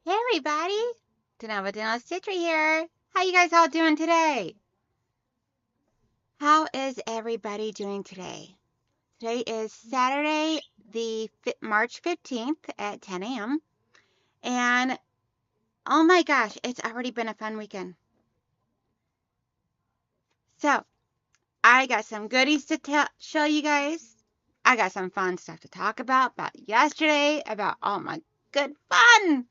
Hey everybody, donnellsstitchery here. How you guys all doing today? How is everybody doing today? Today is Saturday, March 15th at 10 a.m. And oh my gosh, it's already been a fun weekend. So I got some goodies to show you guys. I got some fun stuff to talk about yesterday, about all my good fun.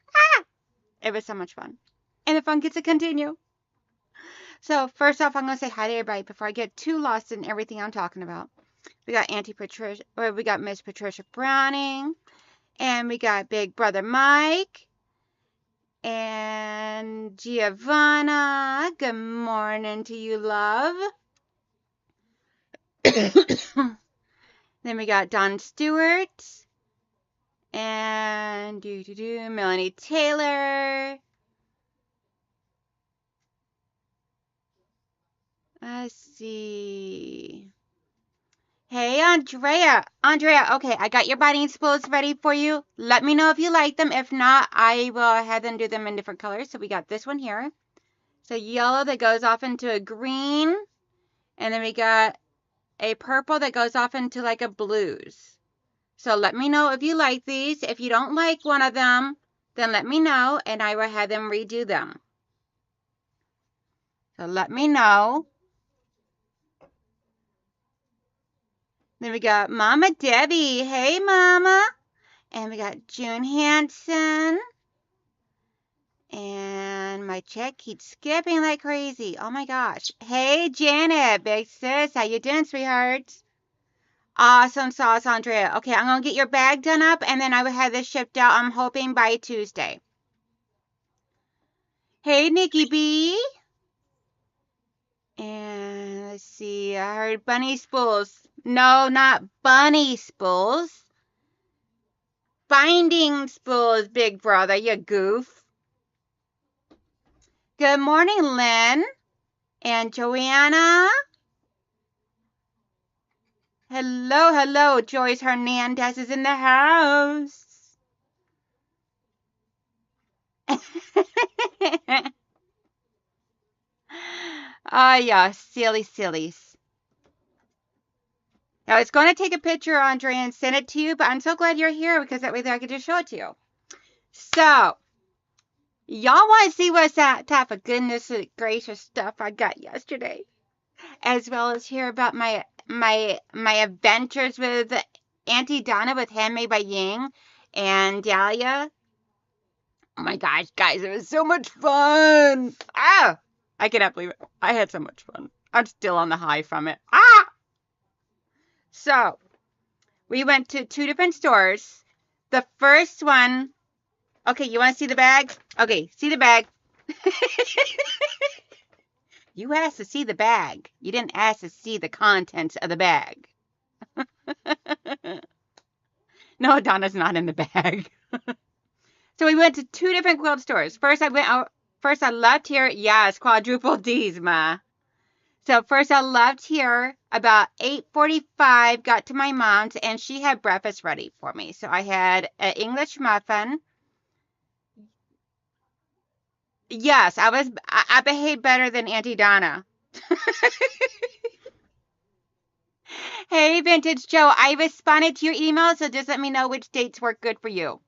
It was so much fun. And the fun gets to continue. So first off, I'm going to say hi to everybody before I get too lost in everything I'm talking about. We got we got Miss Patricia Browning, and we got Big Brother Mike, and Giovanna. Good morning to you, love. Then we got Don Stewart, and Melanie Taylor. Let's see. Hey, Andrea. Andrea, okay, I got your biting spools ready for you. Let me know if you like them. If not, I will have them do them in different colors. So we got this one here. So yellow that goes off into a green. And then we got a purple that goes off into like a blues. So let me know if you like these. If you don't like one of them, then let me know and I will have them redo them. So let me know. Then we got Mama Debbie. Hey, Mama. And we got June Hansen. And my check keeps skipping like crazy. Oh my gosh. Hey, Janet, big sis. How you doing, sweetheart? Awesome sauce, Andrea. Okay, I'm going to get your bag done up, and then I will have this shipped out, I'm hoping, by Tuesday. Hey, Nikki B. And let's see. I heard bunny spools. No, not bunny spools. Binding spools, big brother, you goof. Good morning, Lynn. And Joanna. Hello, hello. Joyce Hernandez is in the house. Yeah, sillies. Now, it's going to take a picture, Andre, and send it to you, but I'm so glad you're here because that way I can just show it to you. So, y'all want to see what type of goodness gracious stuff I got yesterday, as well as hear about my adventures with Auntie Donna with Handmade by Ying and Dahlia. Oh my gosh, guys, it was so much fun. I cannot believe it. I had so much fun. I'm still on the high from it. So, we went to 2 different stores. The first one, okay, you want to see the bag? Okay, see the bag. You asked to see the bag. You didn't ask to see the contents of the bag. No, Donna's not in the bag. So we went to 2 different quilt stores. First I left here. Yes, quadruple D's, ma. So first I left here about 8:45, got to my mom's, and she had breakfast ready for me. So I had an English muffin. Yes, I behaved better than Auntie Donna. Hey, Vintage Joe, I responded to your email, so just let me know which dates work good for you.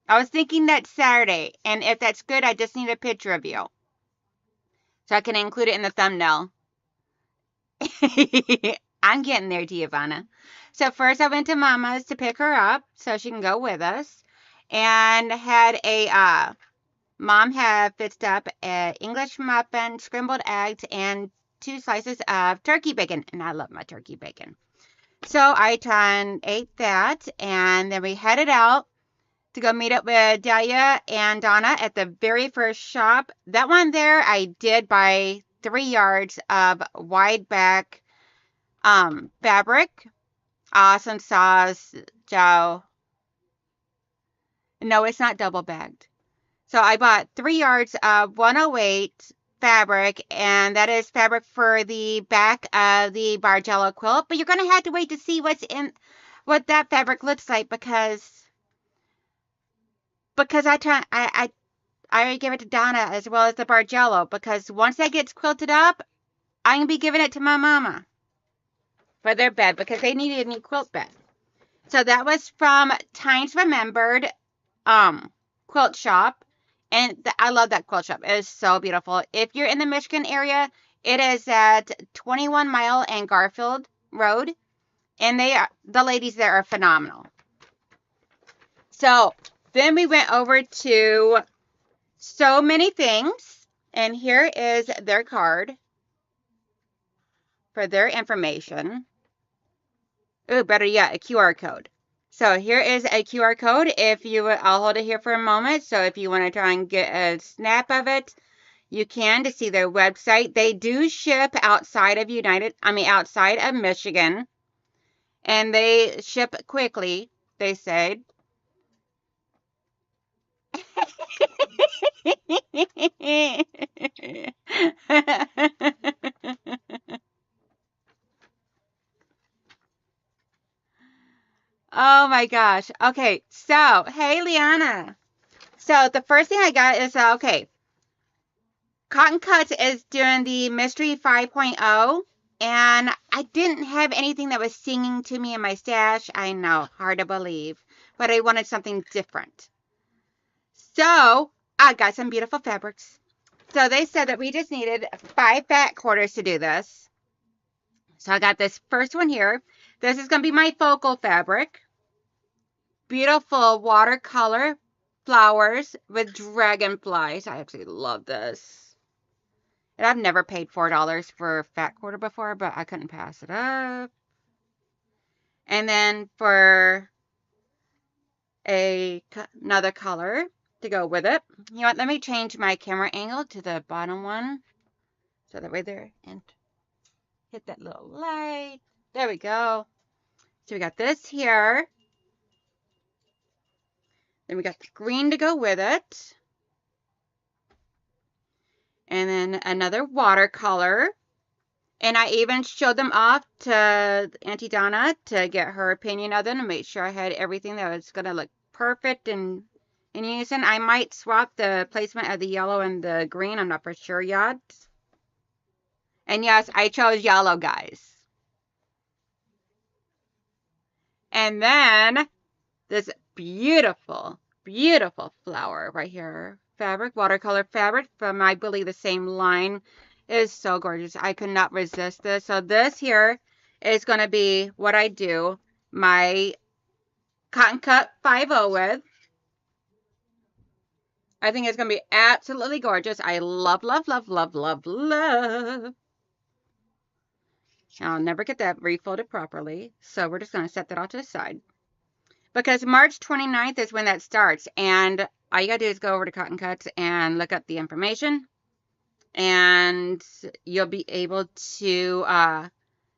I was thinking that Saturday, and if that's good, I just need a picture of you so I can include it in the thumbnail. I'm getting there, Giovanna. So first I went to Mama's to pick her up so she can go with us, and had a Mom had fixed up an English muffin, scrambled eggs, and 2 slices of turkey bacon, and I love my turkey bacon. So I ate that, and then we headed out to go meet up with Dahlia and Donna at the very first shop. That one there, I did buy 3 yards of wide back fabric. Awesome sauce, Joe. No, it's not double bagged. So I bought 3 yards of 108 fabric, and that is fabric for the back of the Bargello quilt. But you're going to have to wait to see what that fabric looks like because I I already gave it to Donna as well as the Bargello, because once that gets quilted up, I'm going to be giving it to my mama for their bed because they needed a new quilt bed. So that was from Times Remembered quilt shop. And I love that quilt shop. It is so beautiful. If you're in the Michigan area, it is at 21 Mile and Garfield Road. And the ladies there are phenomenal. So then we went over to So Many Things. And here is their card for their information. Oh, better yet, a QR code. So here is a QR code. I'll hold it here for a moment. So if you want to try and get a snap of it, you can, to see their website. They do ship outside of outside of Michigan, and they ship quickly, they said. Oh my gosh. Okay, so hey Liana. So the first thing I got is okay. Cotton Cuts is doing the Mystery 5.0, and I didn't have anything that was singing to me in my stash. I know, hard to believe, but I wanted something different. So I got some beautiful fabrics. So they said that we just needed 5 fat quarters to do this. So I got this first one here. This is going to be my focal fabric. Beautiful watercolor flowers with dragonflies. I absolutely love this. And I've never paid $4 for a fat quarter before, but I couldn't pass it up. And then for another color to go with it. You know what? Let me change my camera angle to the bottom one. So that way there. And hit that little light. There we go. So we got this here. Then we got the green to go with it. And then another watercolor. And I even showed them off to Auntie Donna to get her opinion of them and make sure I had everything that was going to look perfect and in unison. I might swap the placement of the yellow and the green. I'm not for sure yet. And yes, I chose yellow, guys. And then this beautiful, beautiful flower right here. Fabric, watercolor fabric from, I believe, the same line. It is so gorgeous. I could not resist this. So this here is going to be what I do my Cotton Cut 5.0 with. I think it's going to be absolutely gorgeous. I love, love, love, love, love, love. I'll never get that refolded properly. So we're just going to set that off to the side. Because March 29th is when that starts. And all you got to do is go over to Cotton Cuts and look up the information. And you'll be able to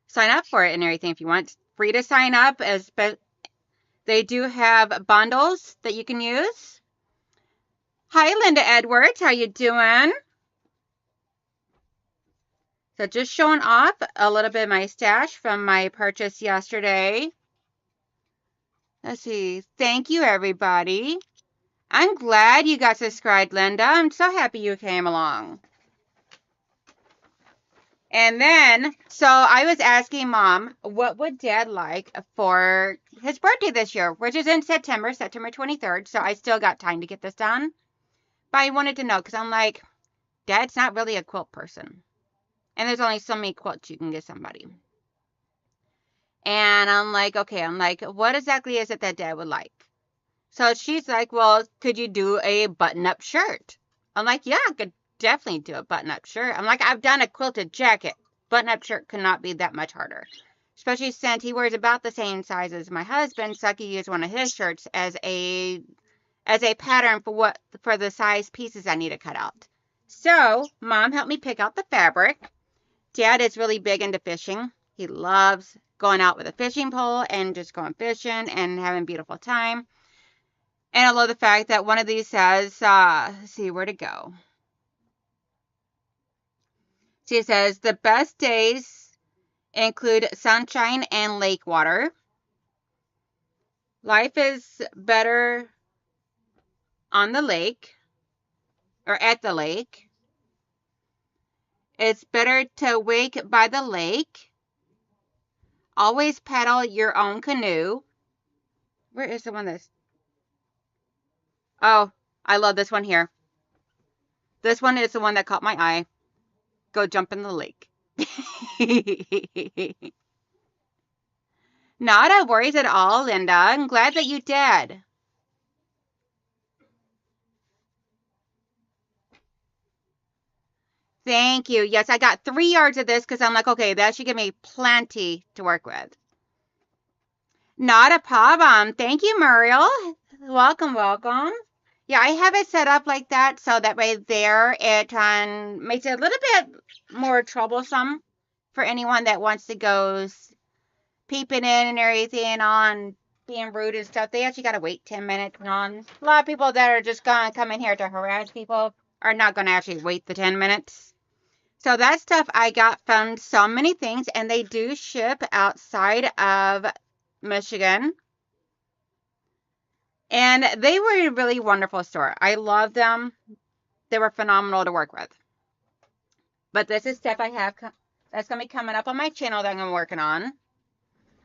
sign up for it and everything if you want. It's free to sign up. They do have bundles that you can use. Hi, Linda Edwards. How you doing? So just showing off a little bit of my stash from my purchase yesterday. Let's see. Thank you, everybody. I'm glad you got subscribed, Linda. I'm so happy you came along. And then, so I was asking Mom, what would Dad like for his birthday this year, which is in September 23rd. So I still got time to get this done. But I wanted to know, because I'm like, Dad's not really a quilt person. And there's only so many quilts you can get somebody. And I'm like, okay, what exactly is it that Dad would like? So she's like, well, could you do a button-up shirt? I'm like, yeah, I could definitely do a button-up shirt. I'm like, I've done a quilted jacket. Button-up shirt could not be that much harder. Especially since he wears about the same size as my husband, so I could use one of his shirts as a pattern for the size pieces I need to cut out. So Mom helped me pick out the fabric. Dad is really big into fishing. He loves going out with a fishing pole and just going fishing and having a beautiful time. And I love the fact that one of these says, let's see where to go. She says, the best days include sunshine and lake water. Life is better on the lake. or at the lake. It's better to wake by the lake. Always paddle your own canoe. Where is the one that's... Oh, I love this one here. This one is the one that caught my eye. Go jump in the lake. Not a worries at all, Linda. I'm glad that you did. Thank you. Yes, I got 3 yards of this because I'm like, okay, that should give me plenty to work with. Not a problem. Thank you, Muriel. Welcome, welcome. Yeah, I have it set up like that so that way there it makes it a little bit more troublesome for anyone that wants to go peeping in and everything on being rude and stuff. They actually got to wait 10 minutes on. A lot of people that are just going to come in here to harass people are not going to actually wait the 10 minutes. So that stuff I got from so many things, and they do ship outside of Michigan. And they were a really wonderful store. I love them. They were phenomenal to work with. But this is stuff I have that's going to be coming up on my channel that I'm working on.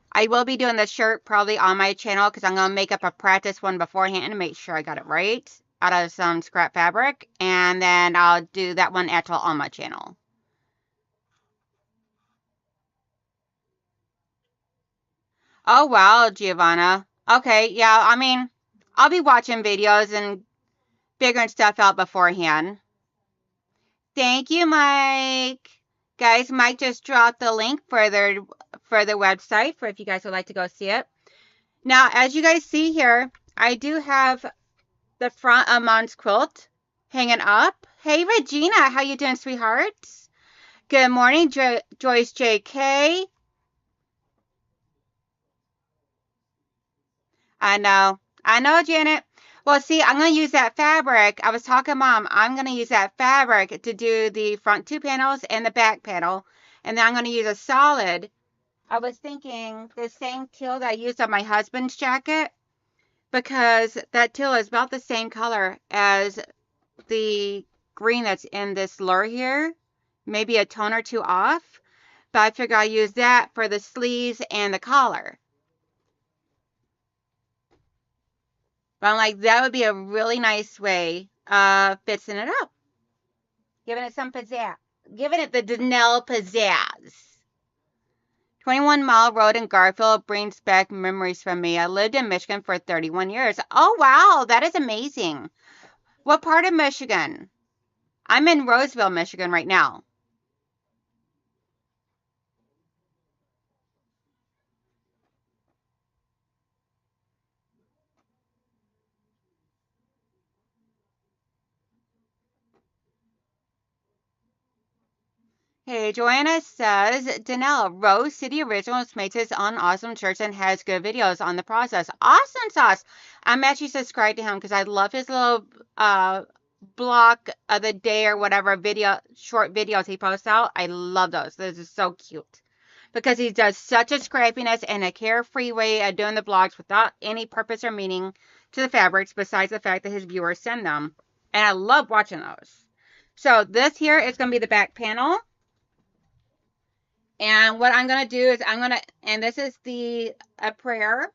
I will be doing the shirt probably on my channel because I'm going to make up a practice one beforehand to make sure I got it right out of some scrap fabric. And then I'll do that one actual on my channel. Oh, wow, Giovanna. Okay, yeah, I mean, I'll be watching videos and figuring stuff out beforehand. Thank you, Mike. Guys, Mike just dropped the link for the website for if you guys would like to go see it. Now, as you guys see here, I do have the front of Mom's quilt hanging up. Hey, Regina, how you doing, sweethearts? Good morning, Joyce J.K. I know, Janet. Well, see, I'm going to use that fabric. I was talking, Mom, I'm going to use that fabric to do the front 2 panels and the back panel. And then I'm going to use a solid. I was thinking the same teal that I used on my husband's jacket, because that teal is about the same color as the green that's in this lure here. Maybe a tone or 2 off. But I figure I'll use that for the sleeves and the collar. But I'm like, that would be a really nice way of fixing it up. Giving it some pizzazz. Giving it the Donnell pizzazz. 21 Mile Road in Garfield brings back memories from me. I lived in Michigan for 31 years. Oh, wow. That is amazing. What part of Michigan? I'm in Roseville, Michigan right now. Hey, Joanna says, Donnell, Rose City Originals makes its own awesome shirts and has good videos on the process. Awesome sauce. I'm actually subscribed to him because I love his little block of the day or whatever short videos he posts out. I love those. This is so cute. Because he does such a scrappiness and a carefree way of doing the blogs without any purpose or meaning to the fabrics besides the fact that his viewers send them. And I love watching those. So this here is going to be the back panel. And what I'm going to do is and this is a prayer.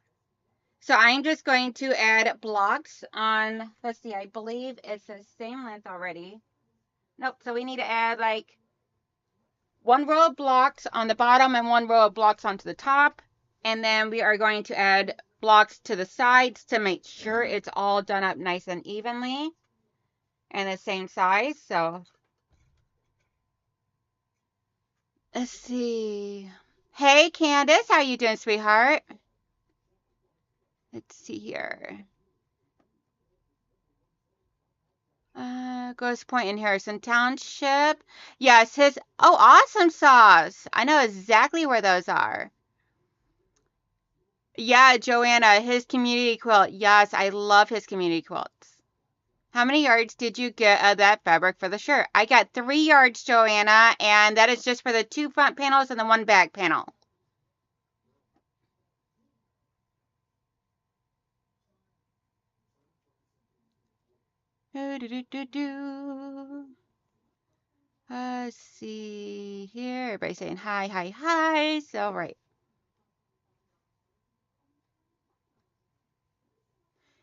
So I'm just going to add blocks on, let's see, I believe it's the same length already. Nope, so we need to add like 1 row of blocks on the bottom and 1 row of blocks onto the top. And then we are going to add blocks to the sides to make sure it's all done up nice and evenly and the same size. So let's see. Hey, Candace, how you doing, sweetheart? Let's see here. Grosse Point in Harrison Township. Yes, oh, awesome sauce. I know exactly where those are. Yeah, Joanna, his community quilt. Yes, I love his community quilts. How many yards did you get of that fabric for the shirt? I got 3 yards, Joanna, and that is just for the 2 front panels and the 1 back panel. Let's see here. Everybody saying hi, hi, hi. So, right.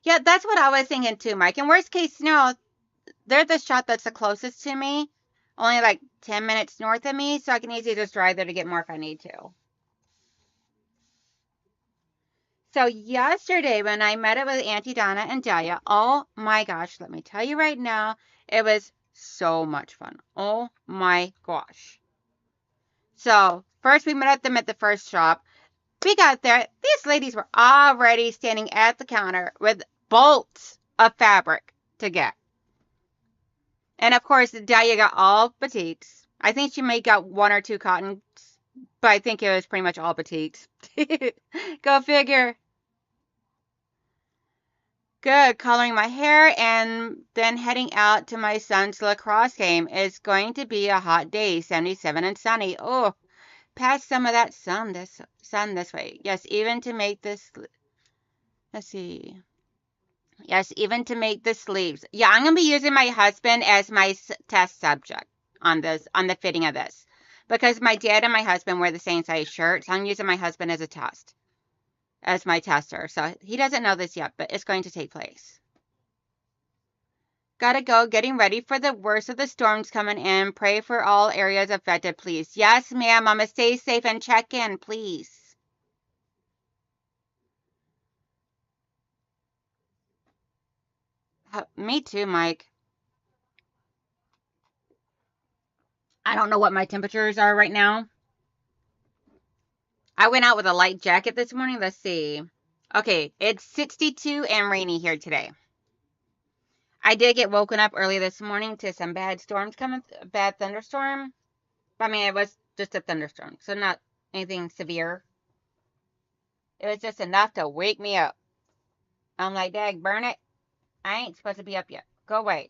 Yeah, that's what I was thinking too, Mike. In worst case scenario, they're the shop that's the closest to me. Only like 10 minutes north of me, so I can easily just drive there to get more if I need to. So yesterday when I met up with Auntie Donna and Dahlia, oh my gosh, let me tell you right now, it was so much fun. Oh my gosh. So first we met them at the first shop. We got there. These ladies were already standing at the counter with bolts of fabric to get. And of course, Dahlia got all batiks. I think she may got one or two cottons, but I think it was pretty much all batiks. Go figure. Good. Coloring my hair and then heading out to my son's lacrosse game. It's going to be a hot day, 77 and sunny. Oh, pass some of that sun this way. Yes, even to make this. Let's see. Yes, even to make the sleeves. Yeah, I'm going to be using my husband as my test subject on the fitting of this. Because my dad and my husband wear the same size shirts. I'm using my husband as a test, as my tester. So he doesn't know this yet, but it's going to take place. Gotta go, getting ready for the worst of the storms coming in. Pray for all areas affected, please. Yes, ma'am. Mama, stay safe and check in, please. Me too, Mike. I don't know what my temperatures are right now. I went out with a light jacket this morning. Let's see. Okay, it's 62 and rainy here today. I did get woken up early this morning to some bad storms coming, bad thunderstorm. I mean, it was just a thunderstorm, so not anything severe. It was just enough to wake me up. I'm like, Dag, burn it. I ain't supposed to be up yet. Go away.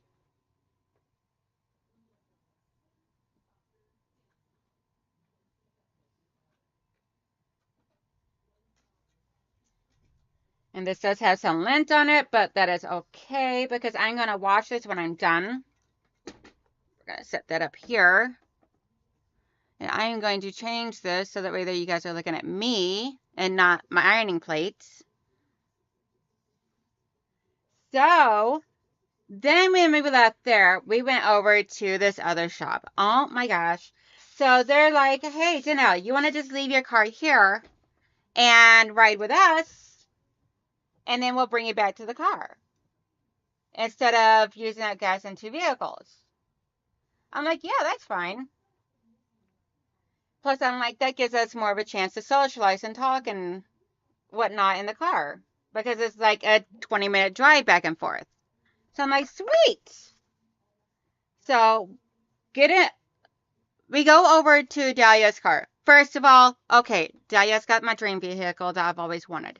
And this does have some lint on it, but that is okay because I'm going to wash this when I'm done. We're going to set that up here. And I am going to change this so that way that you guys are looking at me and not my ironing plates. So then when we left there, we went over to this other shop. Oh my gosh. So they're like, hey, Janelle, you want to just leave your car here and ride with us? And then we'll bring you back to the car instead of using that gas in two vehicles. I'm like, yeah, that's fine. Plus, I'm like, that gives us more of a chance to socialize and talk and whatnot in the car because it's like a 20-minute drive back and forth. So I'm like, sweet. So get it. We go over to Dahlia's car. First of all, okay, Dahlia's got my dream vehicle that I've always wanted.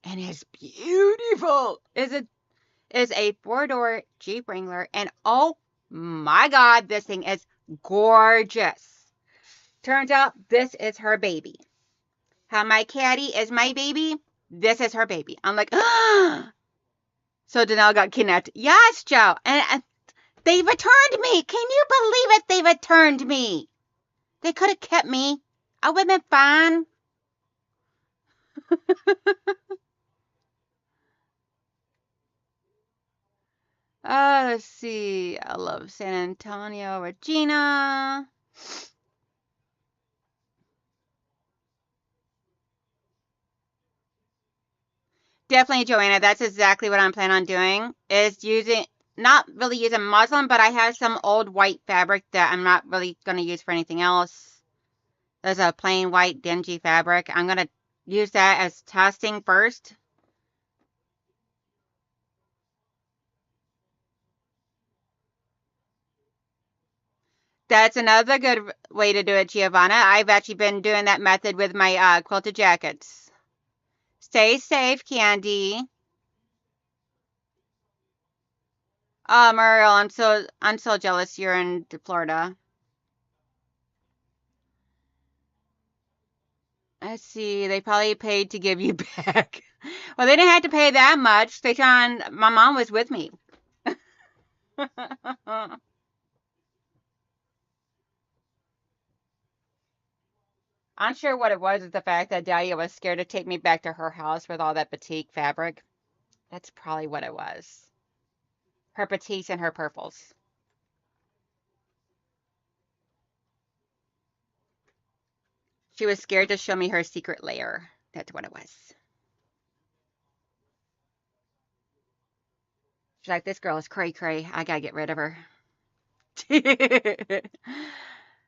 And it's beautiful. It's a four-door Jeep Wrangler. And oh my God, this thing is gorgeous. Turns out this is her baby. How my caddy is my baby, this is her baby. I'm like, ah. So Danelle got kidnapped. Yes, Joe. And they returned me. Can you believe it? They returned me. They could have kept me. I would have been fine. Let's see. I love San Antonio, Regina. Definitely, Joanna. That's exactly what I'm planning on doing. Is using, not really using muslin, but I have some old white fabric that I'm not really going to use for anything else. There's a plain white dingy fabric. I'm going to use that as testing first. That's another good way to do it, Giovanna. I've actually been doing that method with my quilted jackets. Stay safe, Candy. Oh, Muriel, I'm so jealous you're in Florida. Let's see, they probably paid to give you back. Well, they didn't have to pay that much. My mom was with me. I'm sure what it was is the fact that Dahlia was scared to take me back to her house with all that batik fabric. That's probably what it was. Her batiks and her purples. She was scared to show me her secret lair. That's what it was. She's like, this girl is cray cray. I gotta get rid of her.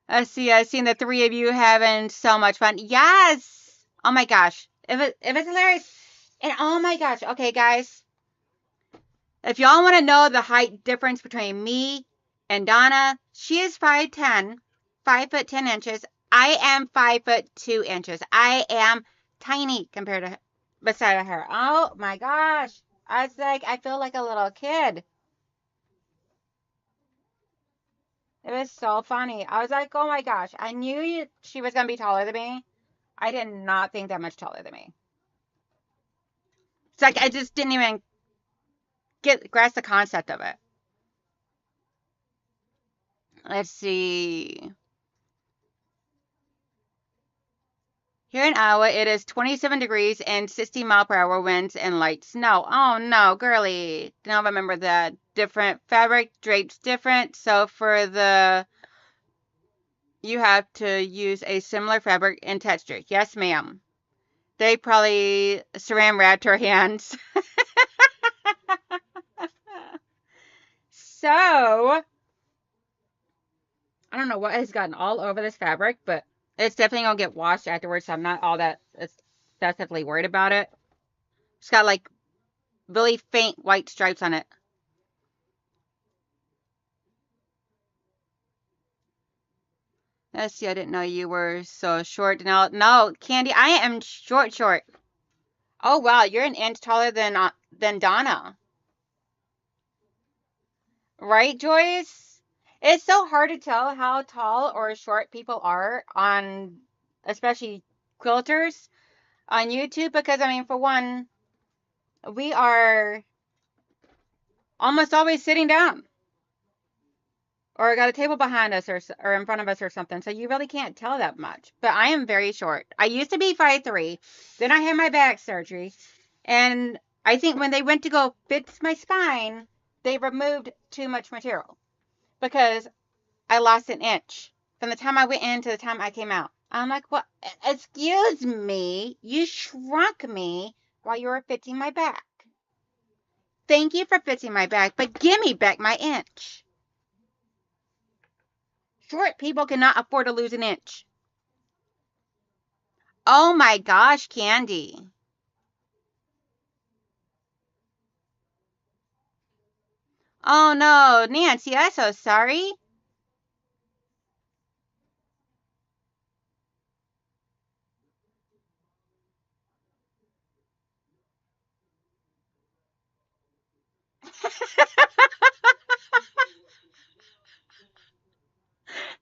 I see. I've seen the three of you having so much fun. Yes. Oh my gosh. It was hilarious. And oh my gosh. Okay, guys. If y'all want to know the height difference between me and Donna, she is 5'10", 5 foot 10 inches. I am 5 foot 2 inches. I am tiny compared to beside her. Oh my gosh. I was like, I feel like a little kid. It was so funny. I was like, oh my gosh. I knew she was going to be taller than me. I did not think that much taller than me. It's like I just didn't even grasp the concept of it. Let's see. Here in Iowa, it is 27 degrees and 60-mile-per-hour winds and light snow. Oh no, girly. Don't remember that. Different fabric, drapes different. So for the, you have to use a similar fabric and texture. Yes, ma'am. They probably saran wrapped her hands. So, I don't know what has gotten all over this fabric, but it's definitely going to get washed afterwards, so I'm not all that excessively worried about it. It's got like really faint white stripes on it. Let's see, I didn't know you were so short. No, Candy, I am short. Oh, wow, you're an inch taller than Donna. Right, Joyce? It's so hard to tell how tall or short people are on, especially quilters on YouTube, because, I mean, for one, we are almost always sitting down or got a table behind us or in front of us or something. So you really can't tell that much. But I am very short. I used to be 5'3". Then I had my back surgery. And I think when they went to go fix my spine, they removed too much material because I lost an inch from the time I went in to the time I came out. I'm like, what? Excuse me. You shrunk me while you were fixing my back. Thank you for fixing my back, but give me back my inch. Short people cannot afford to lose an inch. Oh my gosh, Candy. Oh no, Nancy, I'm so sorry.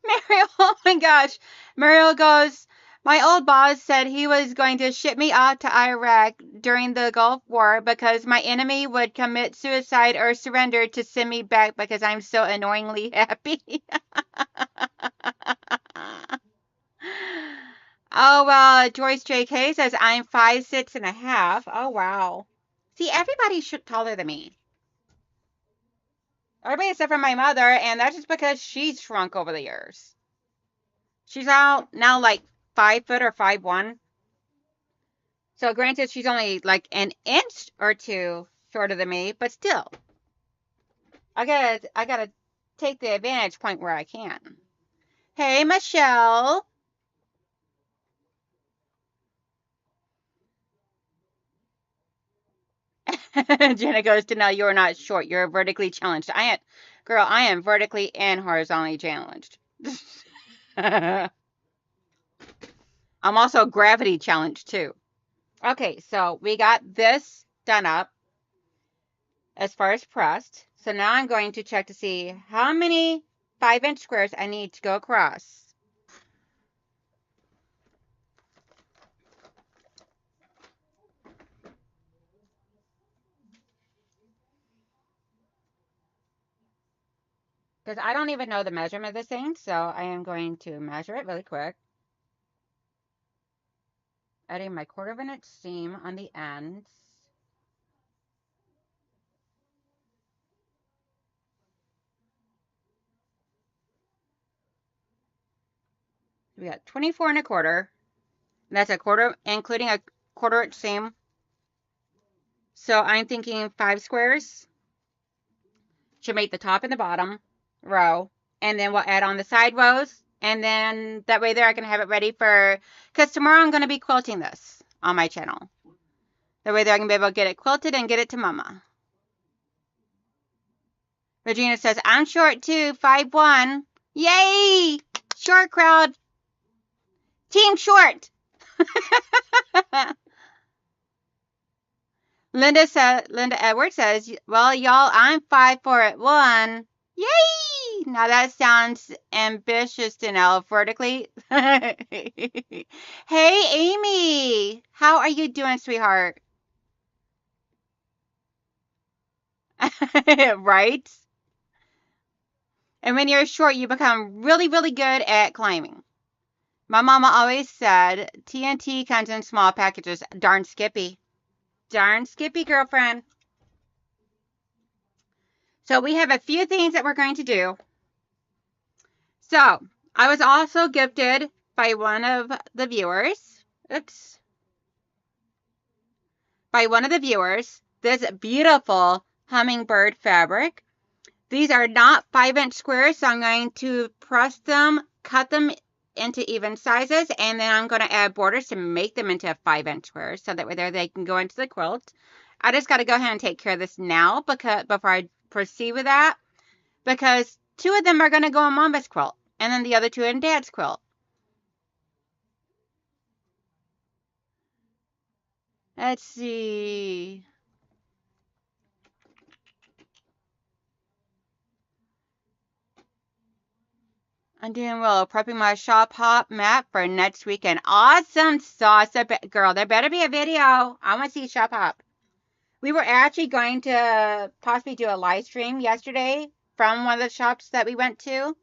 Mariel, oh my gosh. Mariel goes, my old boss said he was going to ship me off to Iraq during the Gulf War because my enemy would commit suicide or surrender to send me back because I'm so annoyingly happy. Oh, well, Joyce JK says I'm 5'6.5". Oh, wow. See, everybody's taller than me. Everybody except for my mother, and that's just because she's shrunk over the years. She's out now like 5 foot or 5'1". So granted, she's only like an inch or two shorter than me, but still, I gotta take the advantage point where I can. Hey, Michelle. Jenna goes to, no, you're not short. You're vertically challenged. I am vertically and horizontally challenged. I'm also gravity challenged too. Okay, so we got this done up as far as pressed. So now I'm going to check to see how many 5-inch squares I need to go across. Because I don't even know the measurement of this thing, so I am going to measure it really quick. adding my 1/4 inch seam on the ends. We got 24 1/4. That's a 1/4, including a 1/4 inch seam. So I'm thinking 5 squares should make the top and the bottom row. And then we'll add on the side rows. And then that way there I can have it ready for, because tomorrow I'm going to be quilting this on my channel. That way there I can be able to get it quilted and get it to Mama. Regina says, I'm short too, 5'1". Yay! Short crowd. Team short. Linda Edwards says, well, y'all, I'm 5'4" at 1. Yay! Now that sounds ambitious to know vertically. Hey, Amy. How are you doing, sweetheart? Right? And when you're short, you become really, really good at climbing. My mama always said TNT comes in small packages. Darn Skippy. Darn Skippy, girlfriend. So we have a few things that we're going to do. So I was also gifted by one of the viewers. Oops. By one of the viewers, this beautiful hummingbird fabric. These are not 5-inch squares, so I'm going to press them, cut them into even sizes, and then I'm going to add borders to make them into 5-inch squares, so that way there they can go into the quilt. I just got to go ahead and take care of this now before I proceed with that, because 2 of them are going to go in Mama's quilt, and then the other 2 in Dad's quilt. Let's see. I'm doing well. Prepping my shop hop map for next weekend. Awesome sauce. Girl, there better be a video. I want to see shop hop. We were actually going to possibly do a live stream yesterday from one of the shops that we went to.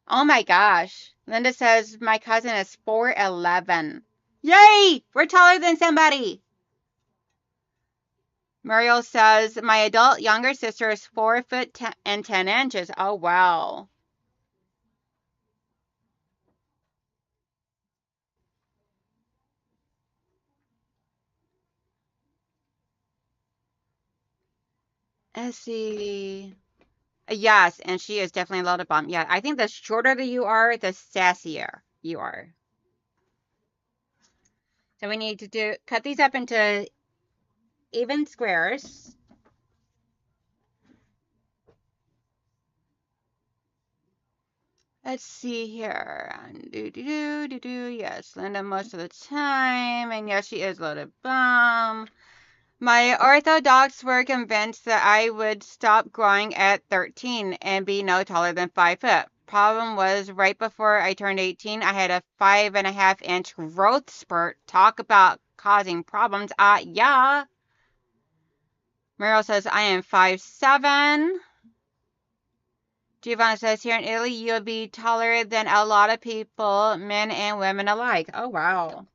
Oh my gosh. Linda says my cousin is 4'11". Yay! We're taller than somebody. Muriel says my adult younger sister is 4 foot and 10 inches. Oh wow. Let's see. Yes, and she is definitely a loaded bomb. Yeah, I think the shorter that you are, the sassier you are. So we need to cut these up into even squares. Let's see here. Yes, Linda most of the time. And yes, she is loaded bomb. My orthodox were convinced that I would stop growing at 13 and be no taller than 5 foot. Problem was, right before I turned 18, I had a 5.5-inch growth spurt. Talk about causing problems. Yeah. Meryl says, I am 5'7". Giovanna says, here in Italy, you'll be taller than a lot of people, men and women alike. Oh, wow.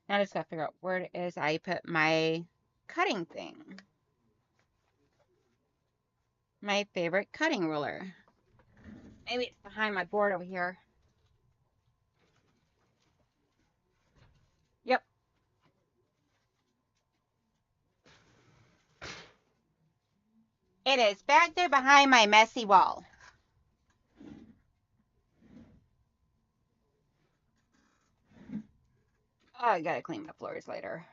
Now I just got to figure out where it is I put my cutting thing. My favorite cutting ruler. Maybe it's behind my board over here. Yep. It is back there behind my messy wall. Oh, I gotta clean my floors later.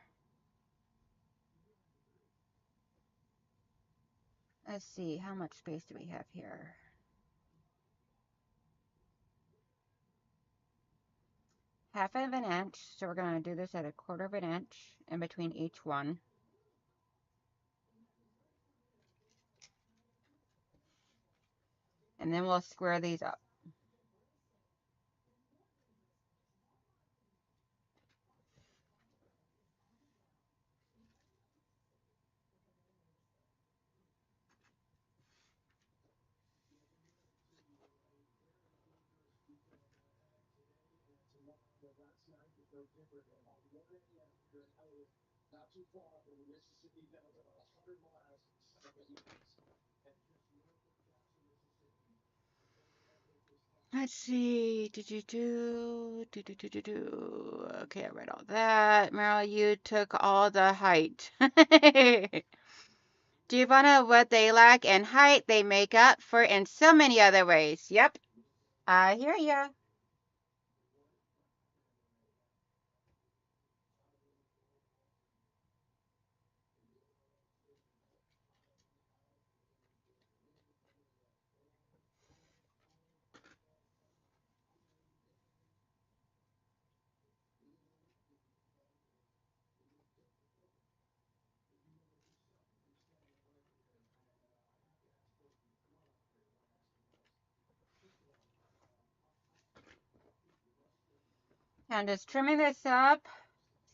Let's see, how much space do we have here? Half of an inch, so we're gonna do this at a 1/4 of an inch in between each one. And then we'll square these up. Let's see. Do. Okay, I read all that. Meryl, you took all the height. Giovanna, what they lack in height, they make up for in so many other ways. Yep, I hear ya. I'm just trimming this up.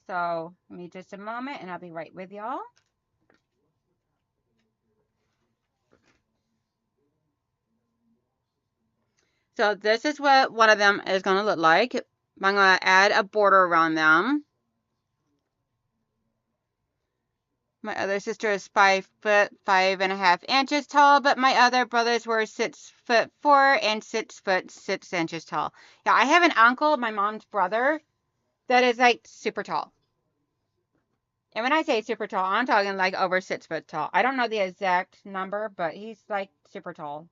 So, give me just a moment and I'll be right with y'all. So, this is what one of them is going to look like. I'm going to add a border around them. My other sister is 5 foot 5.5 inches tall, but my other brothers were 6'4" and 6 foot 6 inches tall. Yeah, I have an uncle, my mom's brother, that is like super tall. And when I say super tall, I'm talking like over 6 foot tall. I don't know the exact number, but he's like super tall.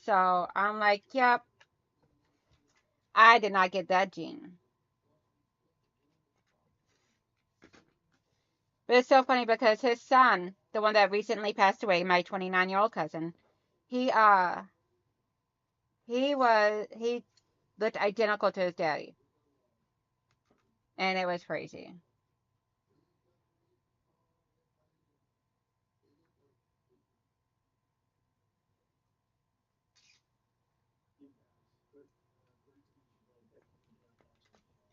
So I'm like, yep, I did not get that gene. But it's so funny because his son, the one that recently passed away, my 29-year-old cousin, he he looked identical to his daddy. And it was crazy.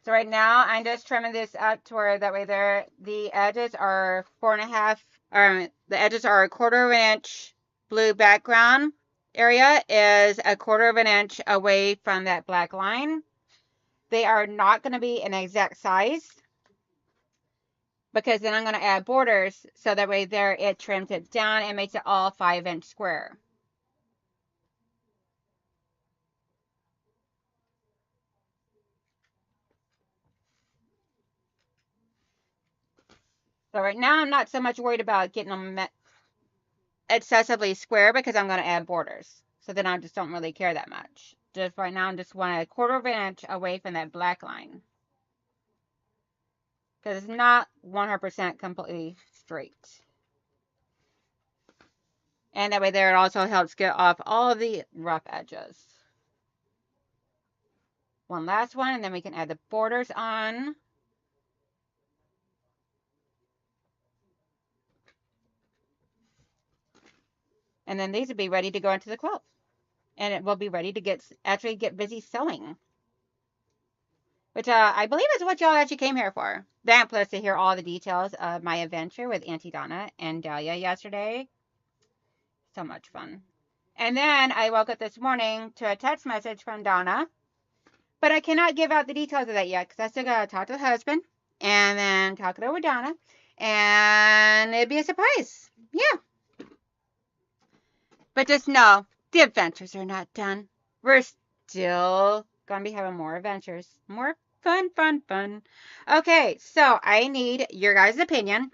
So right now I'm just trimming this up to where that way the edges are 4.5, the edges are a 1/4 of an inch. Blue background area is a 1/4 of an inch away from that black line. They are not going to be an exact size because then I'm going to add borders so that way there it trims it down and makes it all 5-inch square. So right now I'm not so much worried about getting them excessively square because I'm going to add borders. So then I just don't really care that much. Just right now I just want a 1/4 of an inch away from that black line. Because it's not 100% completely straight. And that way there it also helps get off all of the rough edges. One last one and then we can add the borders on. And then these will be ready to go into the quilt. And it will be ready to actually get busy sewing. Which I believe is what y'all actually came here for. That plus to hear all the details of my adventure with Auntie Donna and Dahlia yesterday. So much fun. And then I woke up this morning to a text message from Donna. But I cannot give out the details of that yet because I still got to talk to the husband and then talk it over with Donna. And it'd be a surprise. Yeah. But just know, the adventures are not done. We're still going to be having more adventures. More fun. Okay, so I need your guys' opinion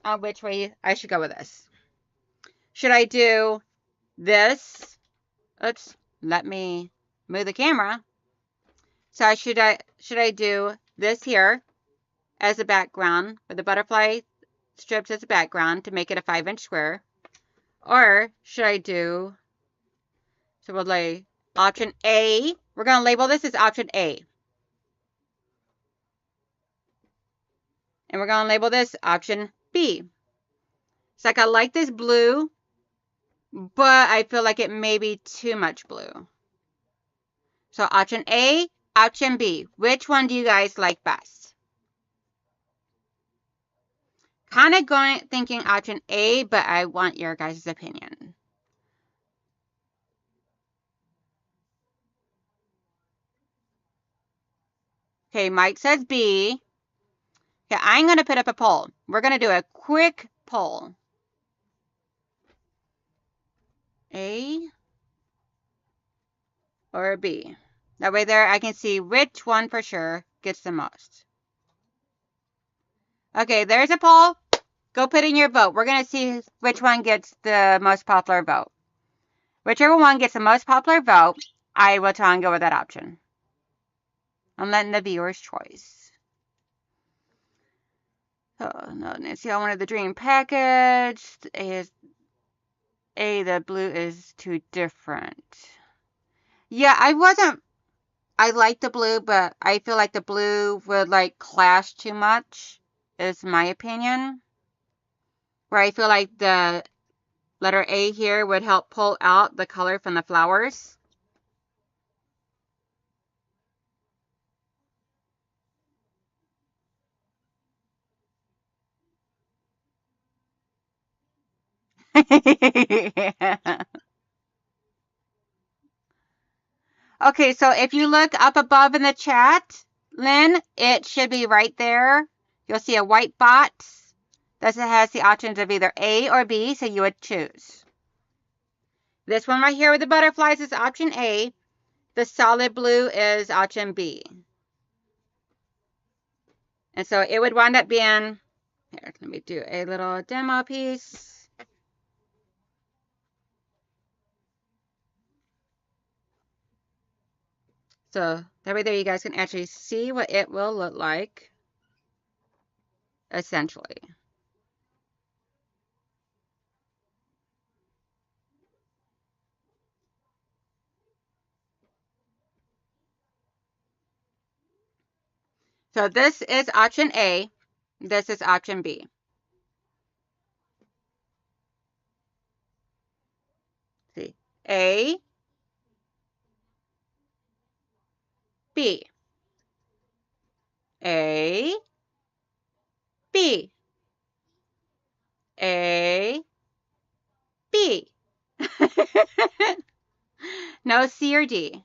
on which way I should go with this. Should I do this? Oops, let me move the camera. So should I do this here as a background with the butterfly strips as a background to make it a 5-inch square? Or should I do, so we'll lay option A. We're going to label this as option A. And we're going to label this option B. It's like I like this blue, but I feel like it may be too much blue. So option A, option B. Which one do you guys like best? Kind of thinking option A, but I want your guys' opinion. Okay, Mike says B. Okay, I'm going to put up a poll. We're going to do a quick poll. A or B. That way there I can see which one for sure gets the most. Okay, there's a poll. Go put in your vote. We're going to see which one gets the most popular vote. Whichever one gets the most popular vote, I will try and go with that option. I'm letting the viewer's choice. Oh, no, Nancy, I wanted the dream package. The blue is too different. Yeah, I like the blue, but I feel like the blue would like clash too much, is my opinion. Where I feel like the letter A here would help pull out the color from the flowers. Okay, so if you look up above in the chat, Lynn, it should be right there. You'll see a white box that has the options of either A or B, so you would choose. This one right here with the butterflies is option A. The solid blue is option B. And so it would wind up being, here, let me do a little demo piece. So that way there you guys can actually see what it will look like, essentially. So this is option A. This is option B. See, A, B, A, B, A, B. No C or D.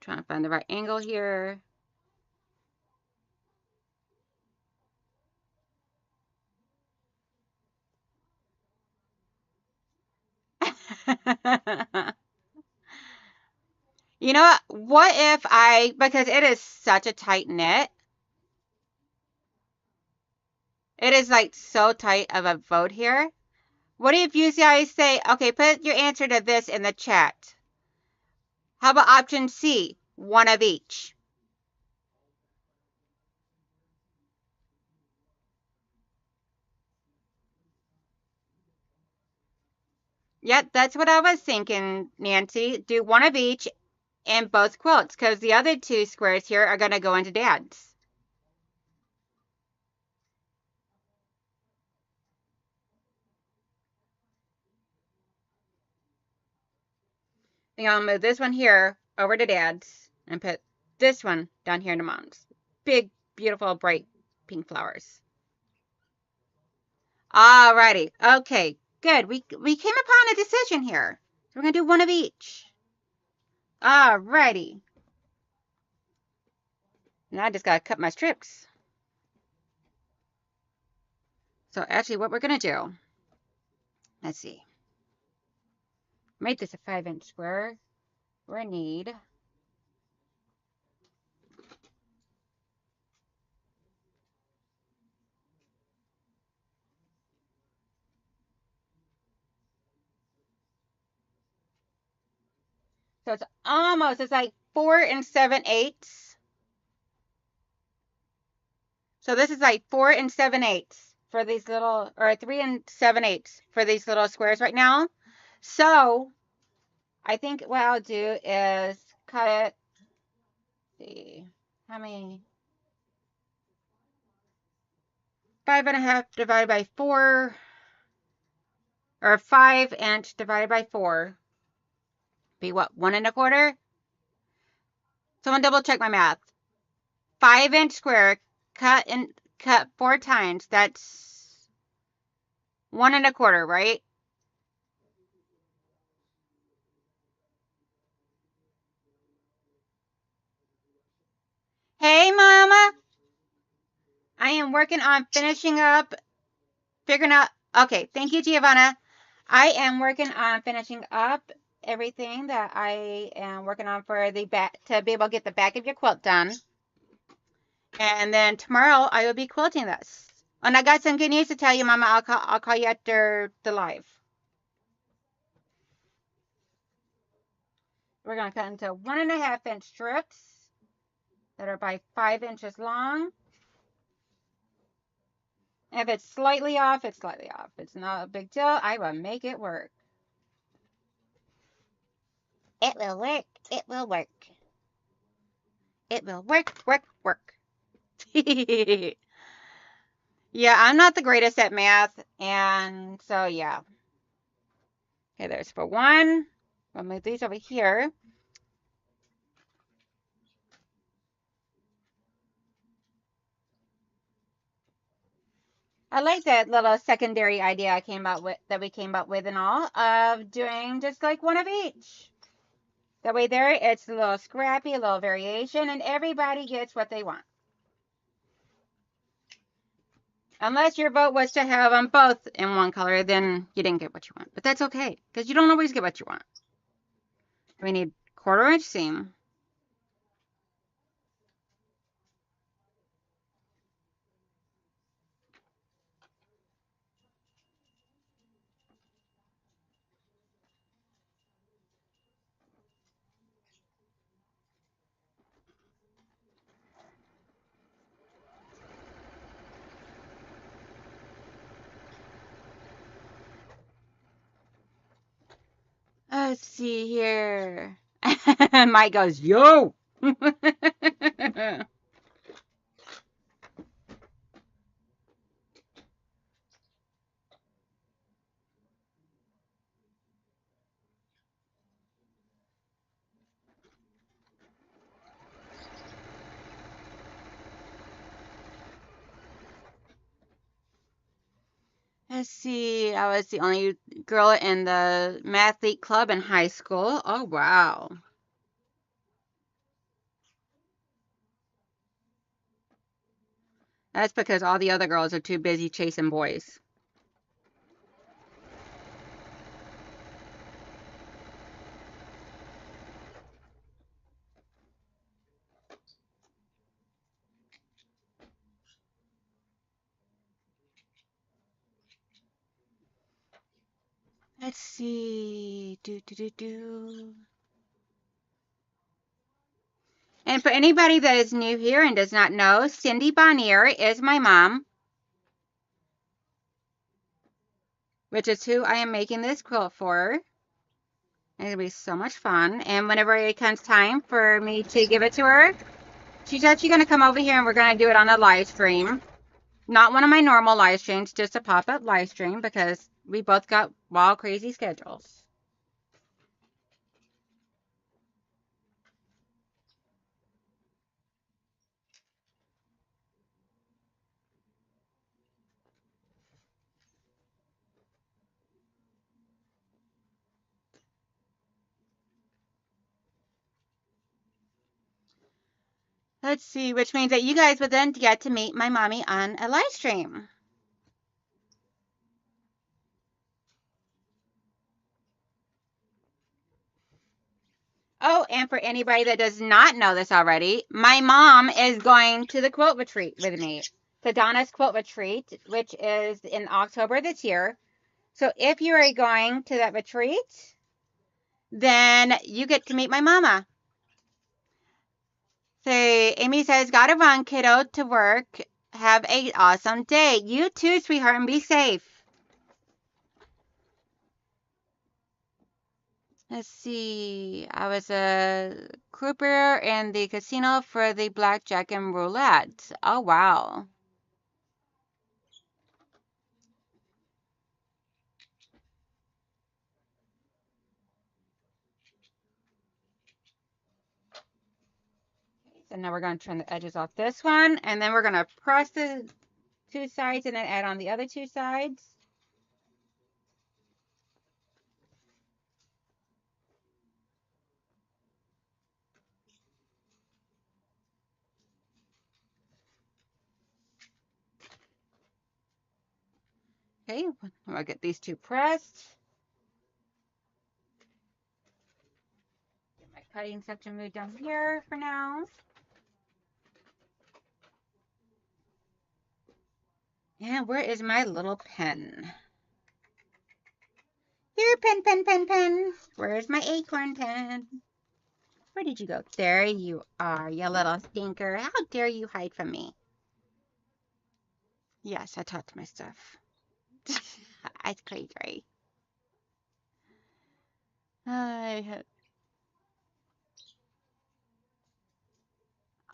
Trying to find the right angle here. You know what if because it is such a tight knit, it is like so tight of a vote here. What if you guys say, okay, put your answer to this in the chat. How about option C, one of each? Yep, that's what I was thinking, Nancy. Do one of each in both quilts, because the other two squares here are going to go into Dad's. I think I'll move this one here over to Dad's and put this one down here into Mom's. Big, beautiful, bright pink flowers. Alrighty. Okay, good. We came upon a decision here. So we're going to do one of each. Alrighty. Now I just got to cut my strips. So actually what we're going to do, let's see. Make this a 5-inch square. We're going to need so it's like 4 7/8. So this is like 4 7/8 for these little, or 3 7/8 for these little squares right now. So I think what I'll do is cut it. Let's see, how many? 5.5 divided by 4, or 5-inch divided by 4, be what, 1 1/4? Someone double check my math. 5-inch square cut 4 times. That's 1 1/4, right? am working on finishing up, figuring out, okay, thank you, Giovanna. I am working on finishing up everything that I am working on for the back, to be able to get the back of your quilt done. And then tomorrow I will be quilting this. And I got some good news to tell you, Mama. I'll call you after the live. We're going to cut into 1.5 inch strips that are by 5 inches long. If it's slightly off, it's slightly off. It's not a big deal. I will make it work. It will work. It will work. It will work, work, work. Yeah, I'm not the greatest at math. And so, yeah. Okay, there's for one. I'll move these over here. I like that little secondary idea I came up with, that we came up with and all, of doing just like one of each. That way there, it's a little scrappy, a little variation, and everybody gets what they want. Unless your vote was to have them both in one color, then you didn't get what you want. But that's okay, because you don't always get what you want. We need 1/4 inch seam. Let's see here. Mike goes, yo! Let's see. I was the only girl in the mathlete club in high school. Oh, wow. That's because all the other girls are too busy chasing boys. Let's see. And for anybody that is new here and does not know, Cindy Bonnier is my mom, which is who I am making this quilt for. It's going to be so much fun. And whenever it comes time for me to give it to her, she's actually going to come over here and we're going to do it on a live stream. Not one of my normal live streams, just a pop-up live stream because we both got wild, crazy schedules. Let's see, which means that you guys would then get to meet my mommy on a live stream. Oh, and for anybody that does not know this already, my mom is going to the quilt retreat with me. The Donna's Quilt Retreat, which is in October this year. So if you are going to that retreat, then you get to meet my mama. Say, Amy says, gotta run, kiddo, to work. Have an awesome day. You too, sweetheart, and be safe. Let's see. I was a grouper in the casino for the blackjack and roulette. Oh, wow. So now we're going to trim the edges off this one, and then we're going to press the 2 sides and then add on the other 2 sides. Okay, I'll get these two pressed. Get my cutting section moved down here for now. And where is my little pen? Here, pen, pen, pen, pen. Where's my acorn pen? Where did you go? There you are, you little stinker. How dare you hide from me? Yes, I touched my stuff. It's crazy, right?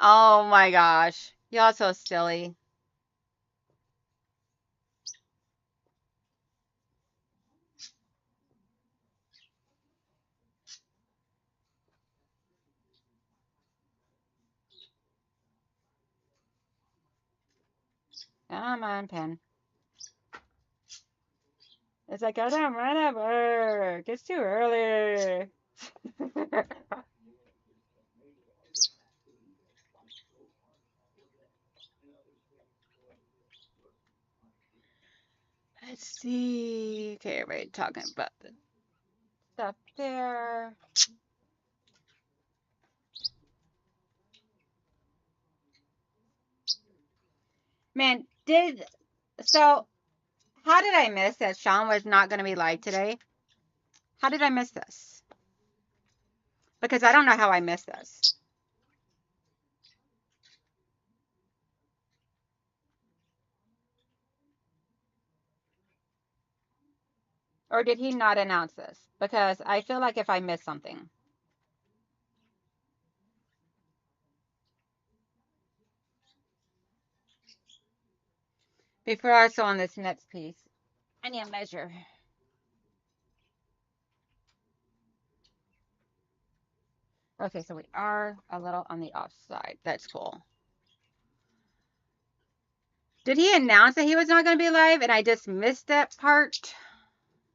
Oh my gosh. Y'all so silly. Come on, pen. It's like, I don't run at work. It's too early. Let's see. Okay, everybody talking about the stuff there. Man, so how did I miss that Sean was not going to be live today? How did I miss this? Because I don't know how I missed this. Or did he not announce this? Because I feel like if I missed something. Before I saw on this next piece, I need a measure. Okay, so we are a little on the offside. That's cool. Did he announce that he was not going to be live and I just missed that part?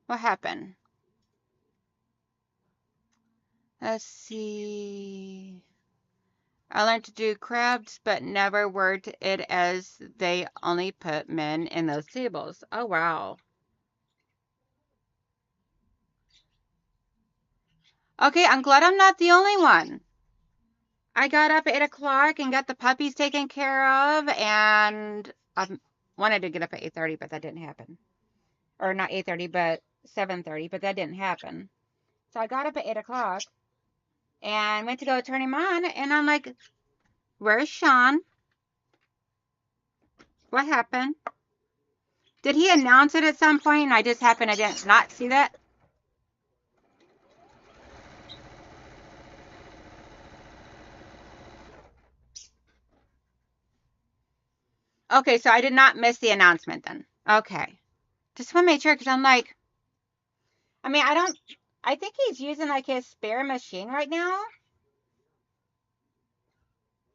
What happened? Let's see. I learned to do crabs, but never worked it as they only put men in those tables. Oh, wow. Okay, I'm glad I'm not the only one. I got up at 8 o'clock and got the puppies taken care of, and I wanted to get up at 8:30, but that didn't happen. Or not 8:30, but 7:30, but that didn't happen. So I got up at 8 o'clock and went to go turn him on, and I'm like, where's Sean? What happened? Did he announce it at some point and I just happened to didn't not see that? Okay, so I did not miss the announcement then. Okay. Just want to make sure because I'm like, I mean, I think he's using like his spare machine right now.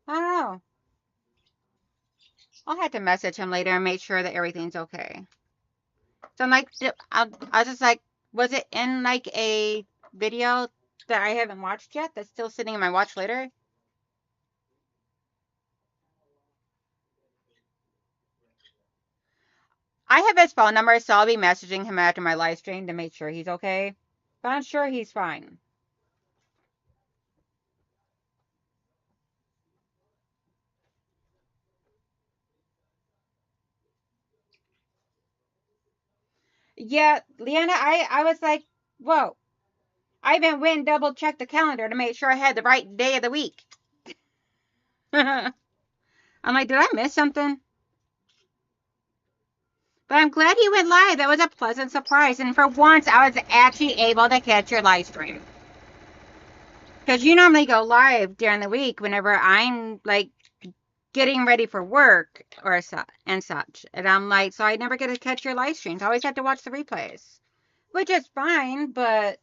I don't know. I'll have to message him later and make sure that everything's okay. So I'm like, I was just like, was it in like a video that I haven't watched yet that's still sitting in my watch later? I have his phone number, so I'll be messaging him after my live stream to make sure he's okay. But I'm sure he's fine. Yeah, Leanna, I was like, whoa. I even went and double checked the calendar to make sure I had the right day of the week. I'm like, did I miss something? But I'm glad you went live. That was a pleasant surprise. And for once, I was actually able to catch your live stream. Because you normally go live during the week whenever I'm like getting ready for work or and such. And I'm like, so I never get to catch your live streams. I always have to watch the replays, which is fine, but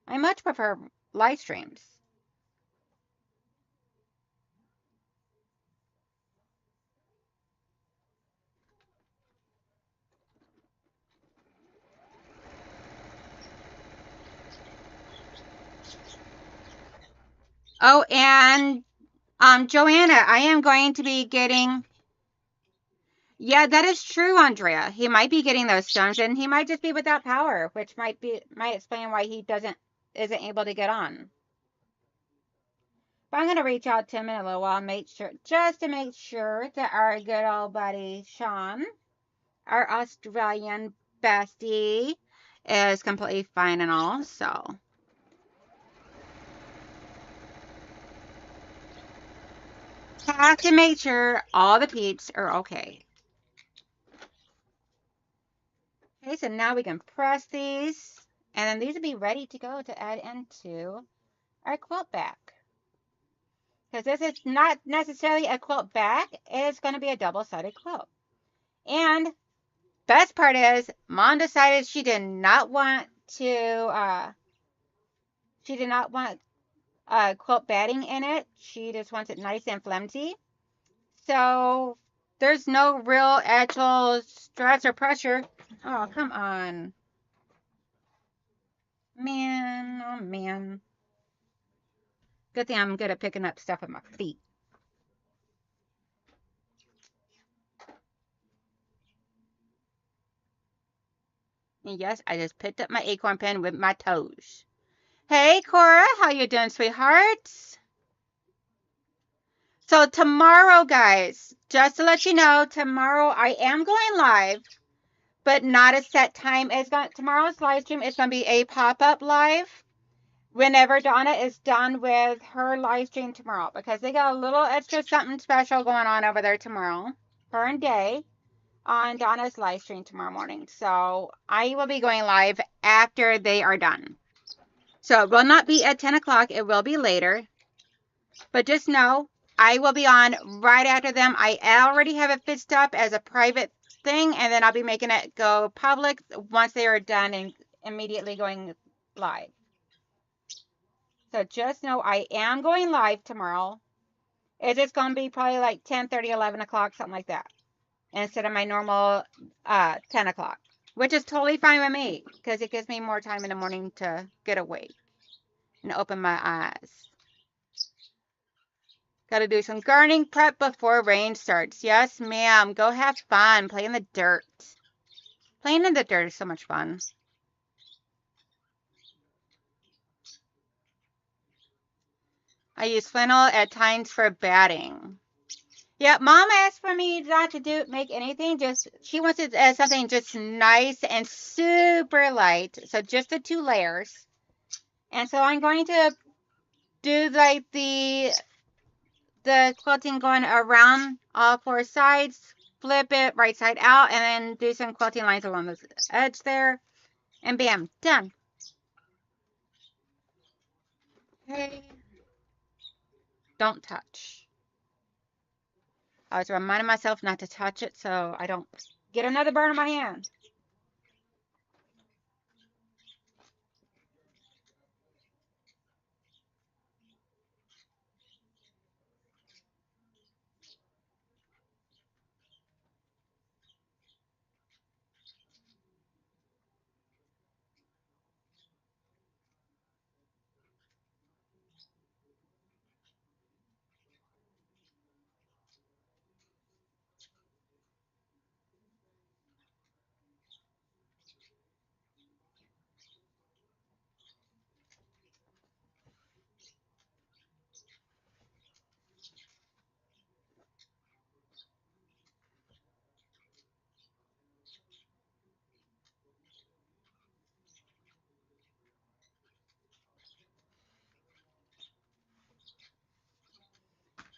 I much prefer live streams. Oh, and Joanna, I am going to be getting. Yeah, that is true, Andrea. He might be getting those stones, and he might just be without power, which might explain why he isn't able to get on. But I'm gonna reach out to him in a little while, and make sure just to make sure that our good old buddy Sean, our Australian bestie, is completely fine and all. So have to make sure all the peeps are okay. Okay, so now we can press these, and then these will be ready to go to add into our quilt back. Because this is not necessarily a quilt back, it's going to be a double-sided quilt. And best part is, Mom decided she did not want quilt batting in it. She just wants it nice and flimsy. So there's no real actual stress or pressure. Oh, come on. Man, oh man. Good thing I'm good at picking up stuff with my feet. And yes, I just picked up my acorn pen with my toes. Hey, Cora, how you doing, sweethearts? So tomorrow, guys, just to let you know, tomorrow I am going live, but not a set time. Tomorrow's live stream is going to be a pop-up live whenever Donna is done with her live stream tomorrow, because they got a little extra something special going on over there tomorrow, her and Day, on Donna's live stream tomorrow morning. So I will be going live after they are done. So it will not be at 10 o'clock. It will be later. But just know I will be on right after them. I already have it fixed up as a private thing, and then I'll be making it go public once they are done and immediately going live. So just know I am going live tomorrow. It's just going to be probably like 10:30, 11 o'clock, something like that, instead of my normal 10 o'clock, which is totally fine with me because it gives me more time in the morning to get awake and open my eyes. Got to do some gardening prep before rain starts. Yes, ma'am. Go have fun. Play in the dirt. Playing in the dirt is so much fun. I use flannel at times for batting. Yeah, Mom asked for me not to make anything. She wants it as something just nice and super light. So just the 2 layers. And so I'm going to do like the quilting going around all 4 sides, flip it right side out, and then do some quilting lines along the edge there, and bam, done. Okay, don't touch. I was reminding myself not to touch it so I don't get another burn on my hand.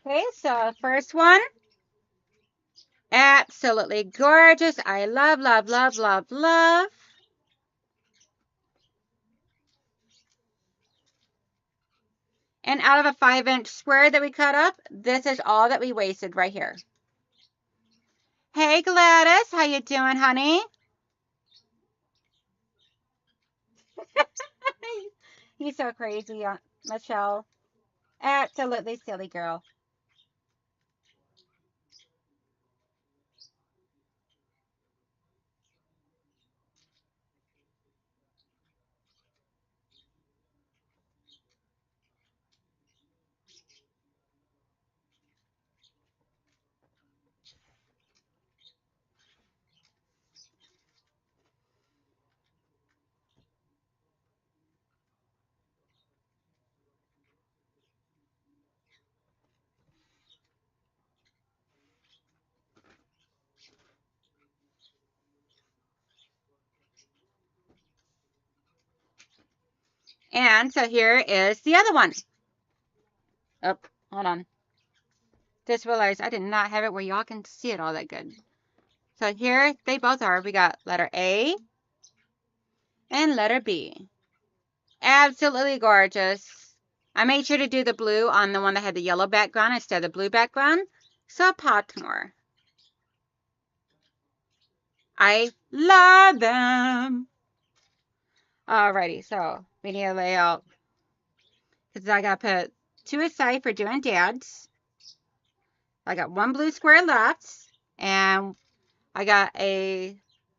Okay, so first one, absolutely gorgeous. I love, love, love, love, love. And out of a 5-inch square that we cut up, this is all that we wasted right here. Hey Gladys, how you doing, honey? He's so crazy, Michelle. Absolutely silly girl. And so here is the other one. Oh, hold on. Just realized I did not have it where y'all can see it all that good. So here they both are. We got letter A and letter B. Absolutely gorgeous. I made sure to do the blue on the one that had the yellow background instead of the blue background. So Potmore. I love them. Alrighty, so we need to lay out, because I got to put 2 aside for doing Dad's. I got 1 blue square left, and I got a,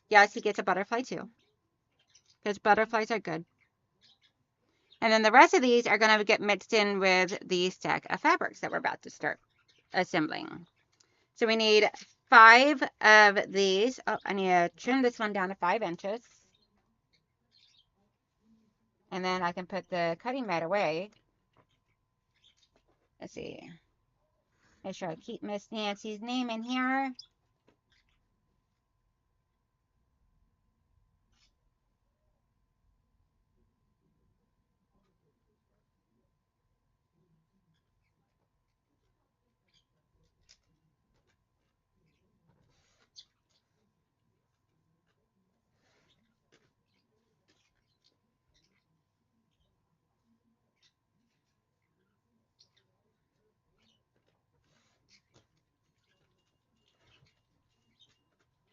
yes, he gets a butterfly too, because butterflies are good. And then the rest of these are going to get mixed in with the stack of fabrics that we're about to start assembling. So we need 5 of these. Oh, I need to trim this one down to 5 inches. And then I can put the cutting mat away. Let's see. Make sure I keep Miss Nancy's name in here.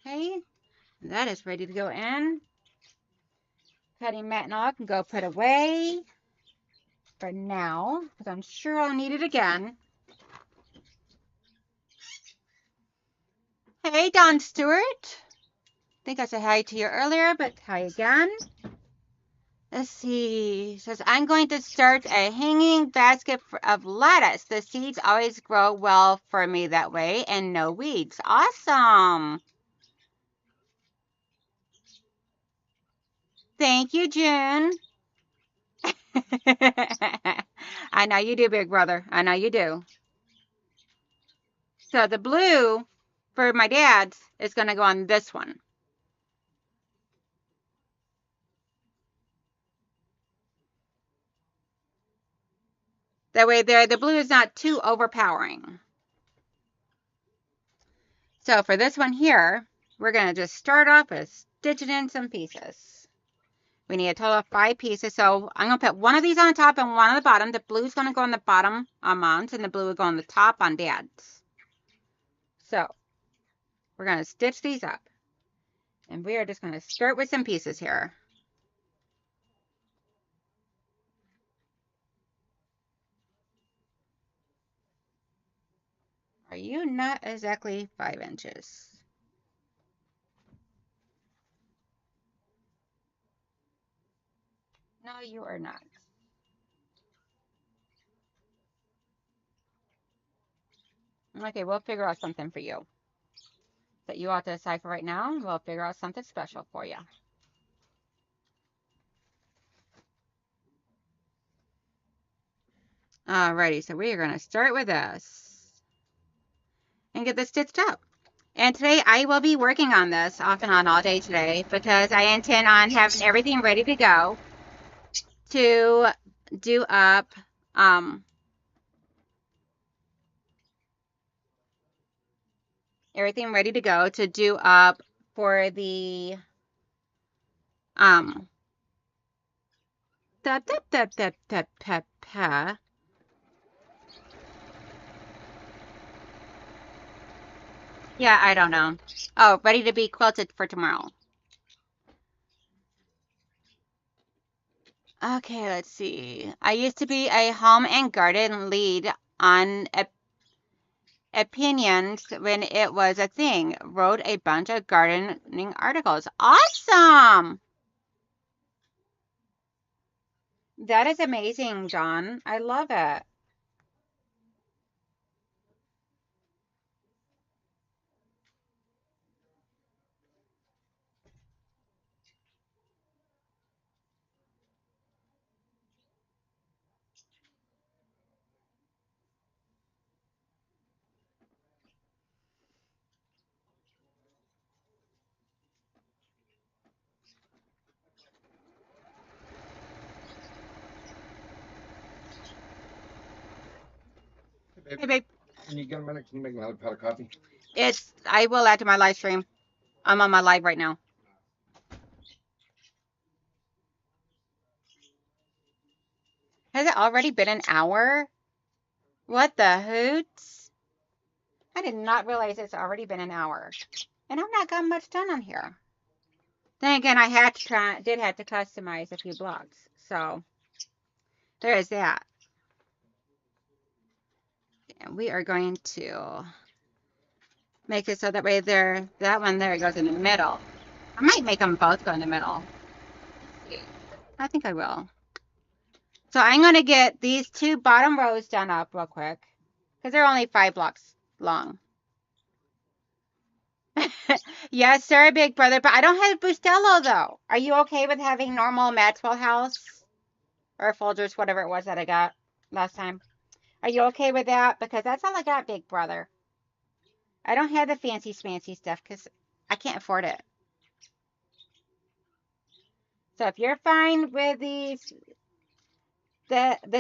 Okay, that is ready to go in. Cutting mat and all can go put away for now, because I'm sure I'll need it again. Hey, Don Stewart. I think I said hi to you earlier, but hi again. Let's see. It says, I'm going to start a hanging basket of lettuce. The seeds always grow well for me that way and no weeds. Awesome. Thank you, June. I know you do, big brother. I know you do. So the blue for my dad's is going to go on this one. That way there, the blue is not too overpowering. So for this one here, we're going to just start off with stitching in some pieces. We need a total of 5 pieces. So I'm going to put one of these on the top and one on the bottom. The blue is going to go on the bottom on Mom's, and the blue will go on the top on Dad's. So we're going to stitch these up. And we are just going to start with some pieces here. Are you not exactly 5 inches? No, you are not. Okay, we'll figure out something for you that you ought to decide for right now. We'll figure out something special for you. Alrighty, so we are going to start with this and get this stitched up. And today I will be working on this off and on all day today, because I intend on having everything ready to go to do up everything ready to go to do up for the da, da, da, da, da, da, da. Yeah, I don't know. Oh, ready to be quilted for tomorrow. Okay, let's see. I used to be a home and garden lead on opinions when it was a thing. Wrote a bunch of gardening articles. Awesome! That is amazing, John. I love it. Hey, babe. Can you get a minute? Can you make me another pot of coffee? I will add to my live stream. I'm on my live right now. Has it already been an hour? What the hoots? I did not realize it's already been an hour. And I've not got much done on here. Then again, I did have to customize a few blocks. So, there is that. And we are going to make it so that way that one there goes in the middle. I might make them both go in the middle. I think I will. So I'm going to get these 2 bottom rows done up real quick because they're only 5 blocks long. Yes, sir, big brother, but I don't have Bustelo though. Are you okay with having normal Maxwell House or Folgers, whatever it was that I got last time? Are you okay with that? Because that's all I got, big brother. I don't have the fancy smancy stuff because I can't afford it. So if you're fine with the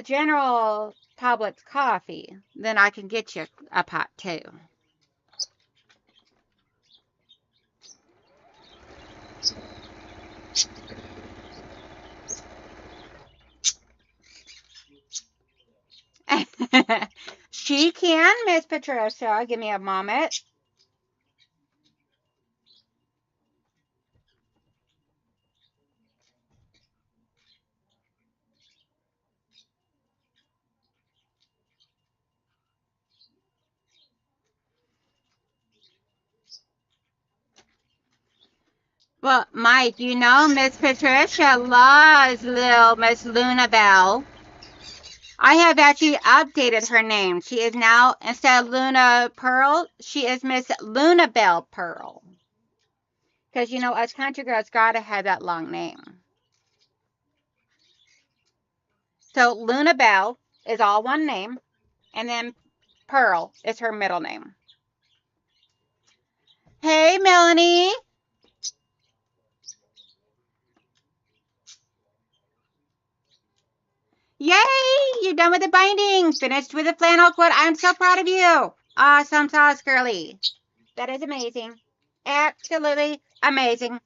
general Publix coffee, then I can get you a pot too. She can, Miss Patricia. Give me a moment. Well, Mike, you know Miss Patricia loves little Miss Luna Bell. I have actually updated her name. She is now, instead of Luna Pearl, she is Miss Luna Bell Pearl. Because, you know, us country girls gotta have that long name. So Luna Bell is all one name, and then Pearl is her middle name. Hey, Melanie. Yay! You're done with the binding. Finished with the flannel quilt. I'm so proud of you. Awesome sauce, girly. That is amazing. Absolutely amazing.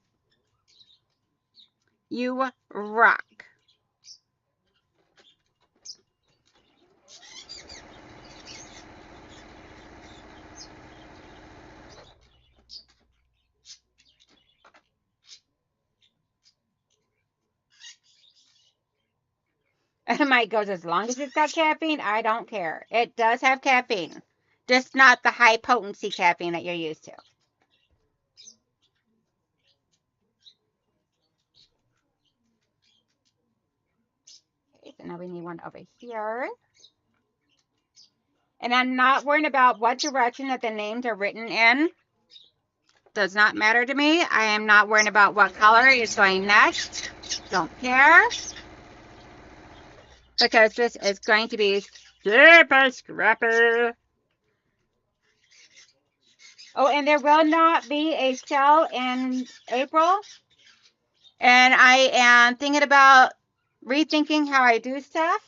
You rock. Mike goes, as long as it's got caffeine, I don't care. It does have caffeine. Just not the high potency caffeine that you're used to. Okay, so now we need one over here. And I'm not worried about what direction that the names are written in. Does not matter to me. I am not worried about what color is going next. Don't care. Because this is going to be super scrappy. Oh, and there will not be a sale in April. And I am thinking about rethinking how I do stuff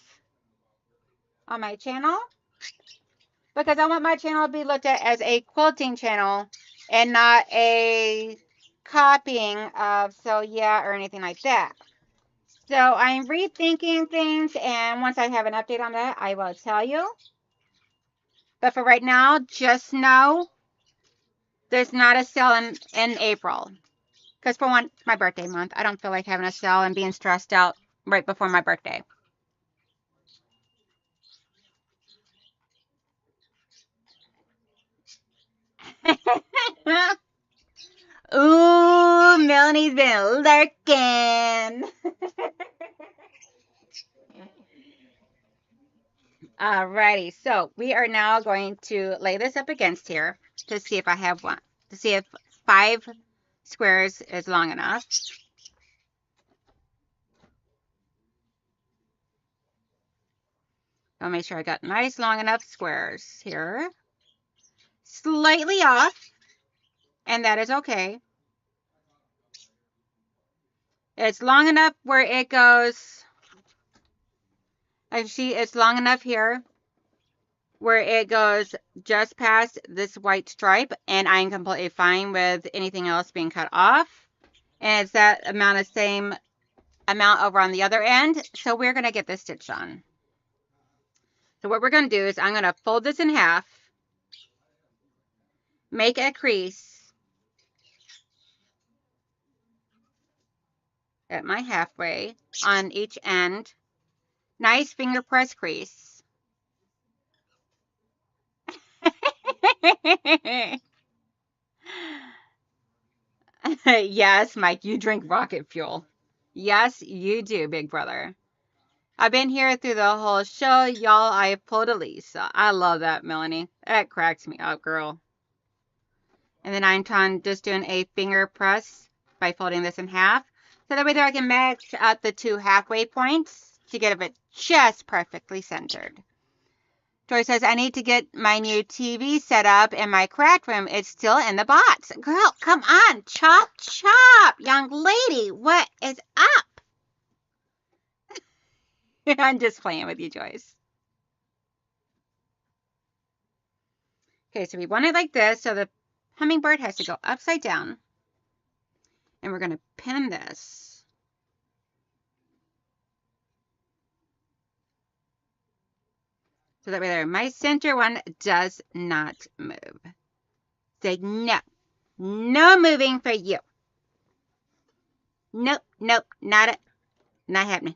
on my channel. Because I want my channel to be looked at as a quilting channel and not a copying of So Yeah or anything like that. So I'm rethinking things, and once I have an update on that, I will tell you. But for right now, just know there's not a sale in April. Because for one, it's my birthday month. I don't feel like having a sale and being stressed out right before my birthday. Ooh, Melanie's been lurking. Alrighty, so we are now going to lay this up against here to see if I have one, to see if 5 squares is long enough. I'll make sure I got nice long enough squares here. Slightly off, and that is okay. It's long enough where it goes, I see it's long enough here where it goes just past this white stripe, and I'm completely fine with anything else being cut off. And it's that amount of same amount over on the other end. So we're going to get this stitch on. So what we're going to do is I'm going to fold this in half, make a crease at my halfway on each end. Nice finger press crease. Yes, Mike, you drink rocket fuel. Yes, you do, big brother. I've been here through the whole show, y'all. I pulled a Lisa. I love that, Melanie. That cracks me up, girl. And then I'm just doing a finger press by folding this in half. So that way there I can match up the two halfway points to get it just perfectly centered. Joy says, I need to get my new TV set up in my craft room. It's still in the box. Girl, come on. Chop, chop. Young lady, what is up? I'm just playing with you, Joyce. Okay, so we want it like this. So the hummingbird has to go upside down. And we're going to pin this. So that way there, my center one does not move. Say no. No moving for you. Nope, nope, not happening.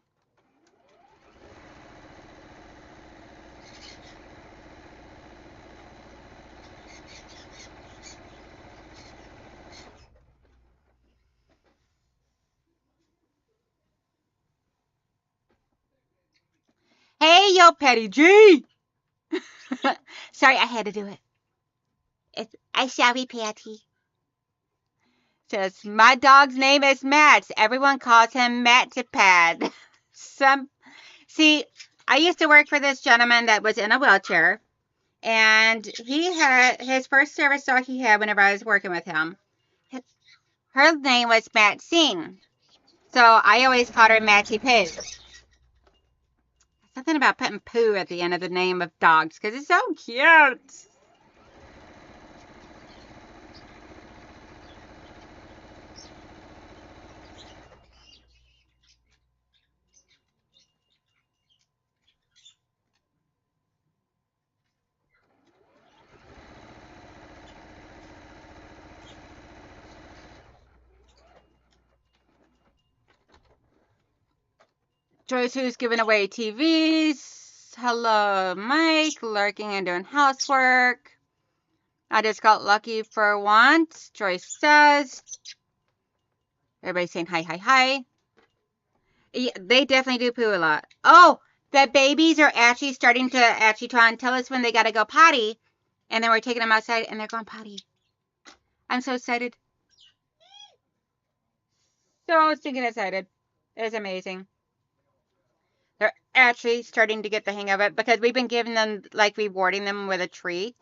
Hey, yo, Patty G. Sorry, I had to do it. I shall be Patty. Says, my dog's name is Matt. Everyone calls him Mattipad. See, I used to work for this gentleman that was in a wheelchair. And he had his first service dog he had whenever I was working with him. Her name was Maxine. So I always called her Matty Poo. Something about putting poo at the end of the name of dogs because it's so cute. Joyce, who's giving away TVs. Hello, Mike, lurking and doing housework. I just got lucky for once. Joyce says. Everybody's saying hi, hi, hi. Yeah, they definitely do poo a lot. Oh, the babies are actually starting to try and tell us when they got to go potty. And then we're taking them outside and they're going potty. I'm so excited. So stinking excited. It's amazing. They're actually starting to get the hang of it because we've been giving them, like, rewarding them with a treat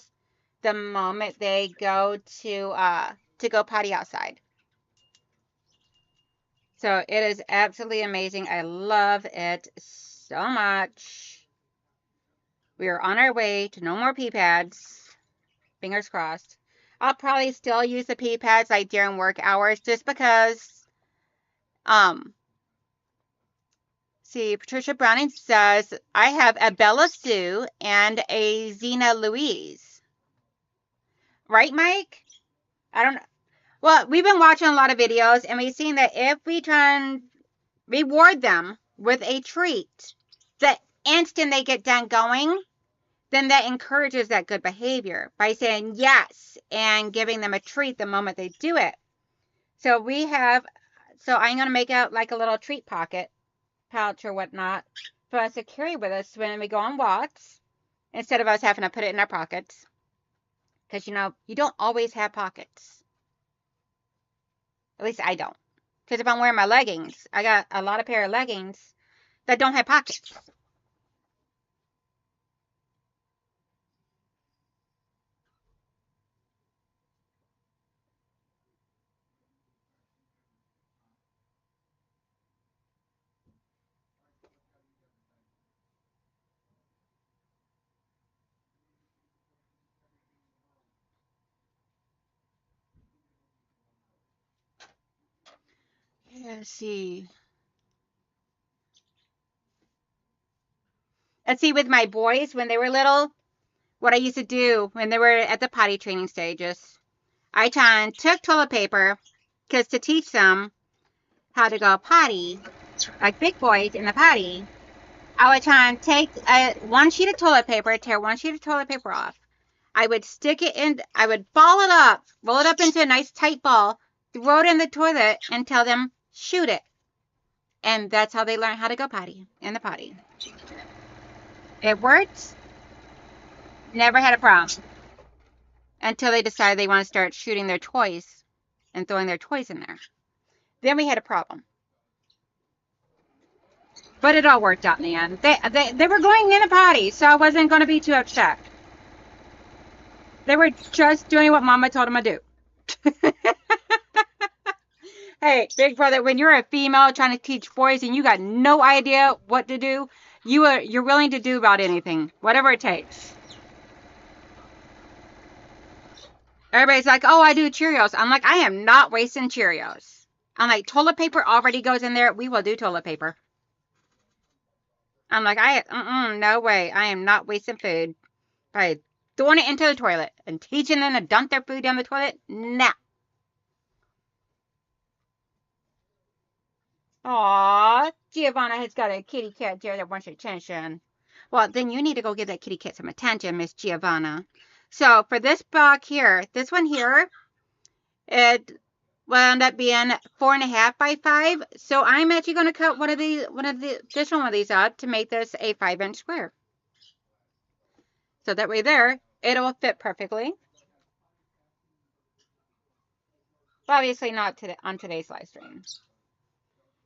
the moment they go to go potty outside. So it is absolutely amazing. I love it so much. We are on our way to no more pee pads. Fingers crossed. I'll probably still use the pee pads like during work hours just because see, Patricia Browning says, I have a Bella Sue and a Xena Louise. Right, Mike? I don't know. Well, we've been watching a lot of videos and we've seen that if we try and reward them with a treat, the instant they get done going, then that encourages that good behavior by saying yes and giving them a treat the moment they do it. So I'm going to make out like a little treat pocket pouch or whatnot for us to carry with us when we go on walks instead of us having to put it in our pockets. Because, you don't always have pockets. At least I don't. Because if I'm wearing my leggings, I got a lot of pair of leggings that don't have pockets. Let's see. Let's see, with my boys, when they were little, what I used to do when they were at the potty training stages, I took toilet paper, because to teach them how to go potty, like big boys in the potty, I would try and take one sheet of toilet paper, tear one sheet of toilet paper off. I would stick it in, I would ball it up, roll it up into a nice tight ball, throw it in the toilet, and tell them, shoot it. And that's how they learn how to go potty, in the potty. It worked. Never had a problem. Until they decided they want to start shooting their toys and throwing their toys in there. Then we had a problem. But it all worked out in the end. They were going in a potty, so I wasn't going to be too upset. They were just doing what Mama told them to do. Hey, big brother, when you're a female trying to teach boys and you got no idea what to do, you're willing to do about anything, whatever it takes. Everybody's like, oh, I do Cheerios. I'm like, I am not wasting Cheerios. I'm like, toilet paper already goes in there. We will do toilet paper. I'm like, no way. I am not wasting food by throwing it into the toilet and teaching them to dump their food down the toilet. Nah. Aw, Giovanna has got a kitty cat there that wants attention. Well, then you need to go give that kitty cat some attention, Miss Giovanna. So for this block here, this one here, it will end up being 4.5 by 5. So I'm actually going to cut this one of these out to make this a 5-inch square. So that way there, it'll fit perfectly. Obviously not on today's live stream.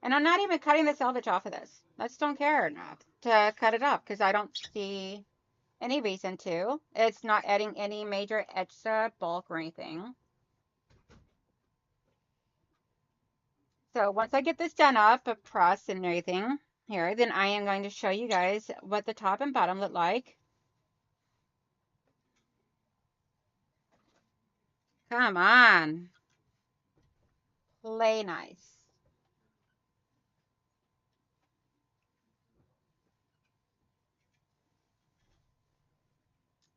And I'm not even cutting the selvage off of this. I just don't care enough to cut it off because I don't see any reason to. It's not adding any major extra bulk or anything. So once I get this done up, pressed and everything here, then I am going to show you guys what the top and bottom look like. Come on. Play nice.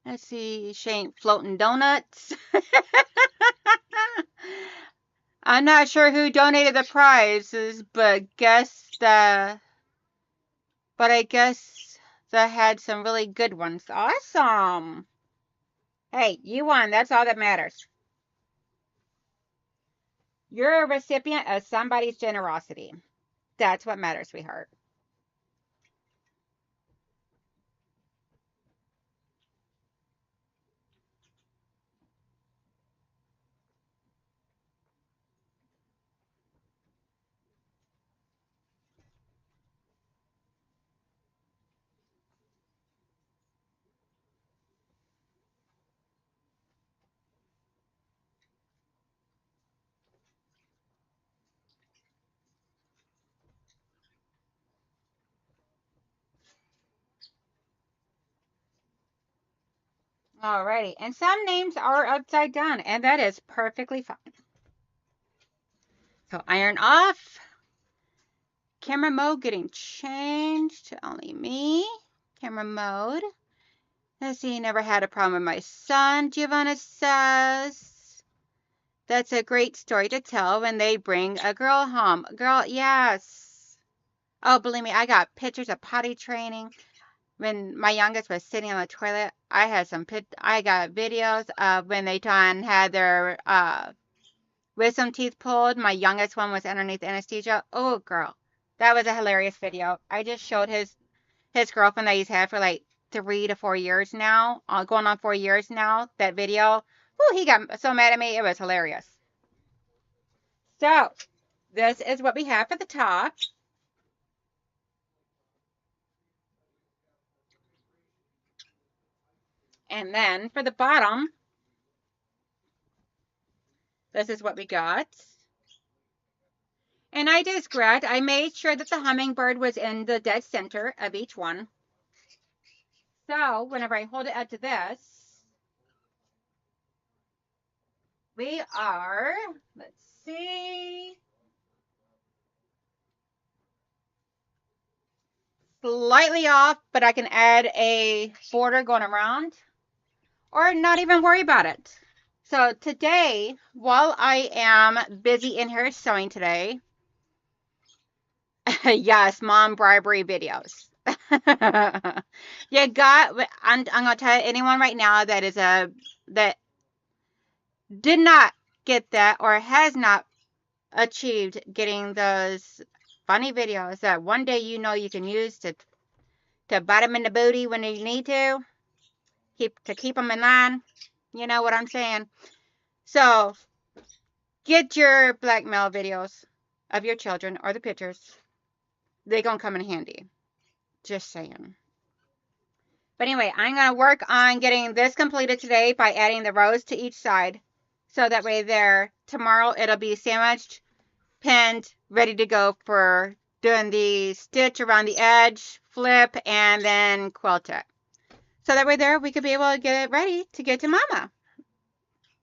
Let's see, she ain't floating donuts. I'm not sure who donated the prizes, but I guess they had some really good ones. Awesome. Hey, you won. That's all that matters. You're a recipient of somebody's generosity. That's what matters, sweetheart. Alrighty, and some names are upside down, and that is perfectly fine. So iron off. Camera mode getting changed to only me. Camera mode. Let's see, never had a problem with my son, Giovanna says. That's a great story to tell when they bring a girl home. Girl, yes. Oh, believe me, I got pictures of potty training. When my youngest was sitting on the toilet, I got videos of when they had their wisdom teeth pulled. My youngest one was underneath anesthesia. Oh, girl, that was a hilarious video. I just showed his girlfriend that he's had for like 3 to 4 years now, going on 4 years now, that video. Whew, he got so mad at me. It was hilarious. So, this is what we have for the top. And then for the bottom, this is what we got. And I did scratch. I made sure that the hummingbird was in the dead center of each one. So whenever I hold it up to this, we are, let's see, slightly off, but I can add a border going around or not even worry about it. So today, while I am busy in here sewing today, yes, mom bribery videos. I'm gonna tell anyone right now that did not get that or has not achieved getting those funny videos that one day you can use to bite them in the booty when you need to keep them in line. You know what I'm saying? So get your blackmail videos of your children or the pictures. They're gonna come in handy. Just saying. But anyway, I'm going to work on getting this completed today by adding the rows to each side. So that way tomorrow it'll be sandwiched, pinned, ready to go for doing the stitch around the edge, flip, and then quilt it. So that way we could be able to get it ready to get to Mama.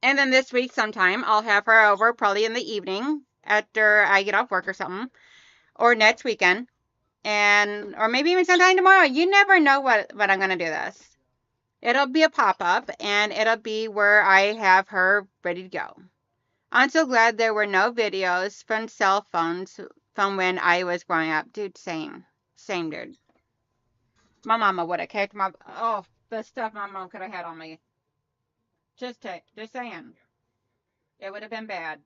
And then this week sometime, I'll have her over probably in the evening after I get off work or something. Or next weekend. Or maybe even sometime tomorrow. You never know what I'm going to do this. It'll be a pop-up, and it'll be where I have her ready to go. I'm so glad there were no videos from cell phones from when I was growing up. Dude, same, dude. My mama would have kicked the stuff my mom could have had on me. Just saying. It would have been bad.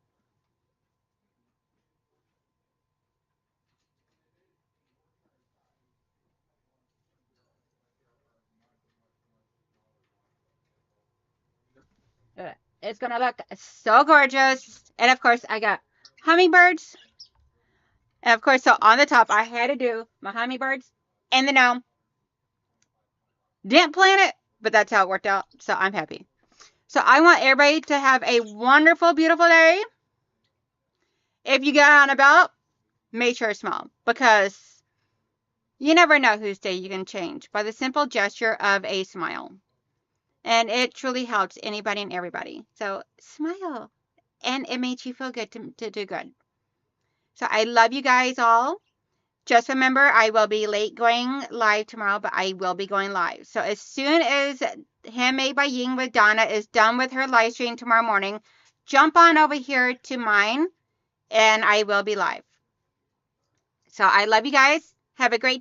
It's gonna look so gorgeous. And of course, I got hummingbirds. And of course, so on the top, I had to do my hummingbirds and the gnome. Didn't plan it, but that's how it worked out. So I'm happy. So I want everybody to have a wonderful, beautiful day. If you get on a belt, make sure it's small because you never know whose day you can change by the simple gesture of a smile. And it truly helps anybody and everybody. So smile. And it makes you feel good to do good. So I love you guys all. Just remember, I will be late going live tomorrow, but I will be going live. So as soon as Handmade by Ying with Donna is done with her live stream tomorrow morning, jump on over here to mine, and I will be live. So I love you guys. Have a great day.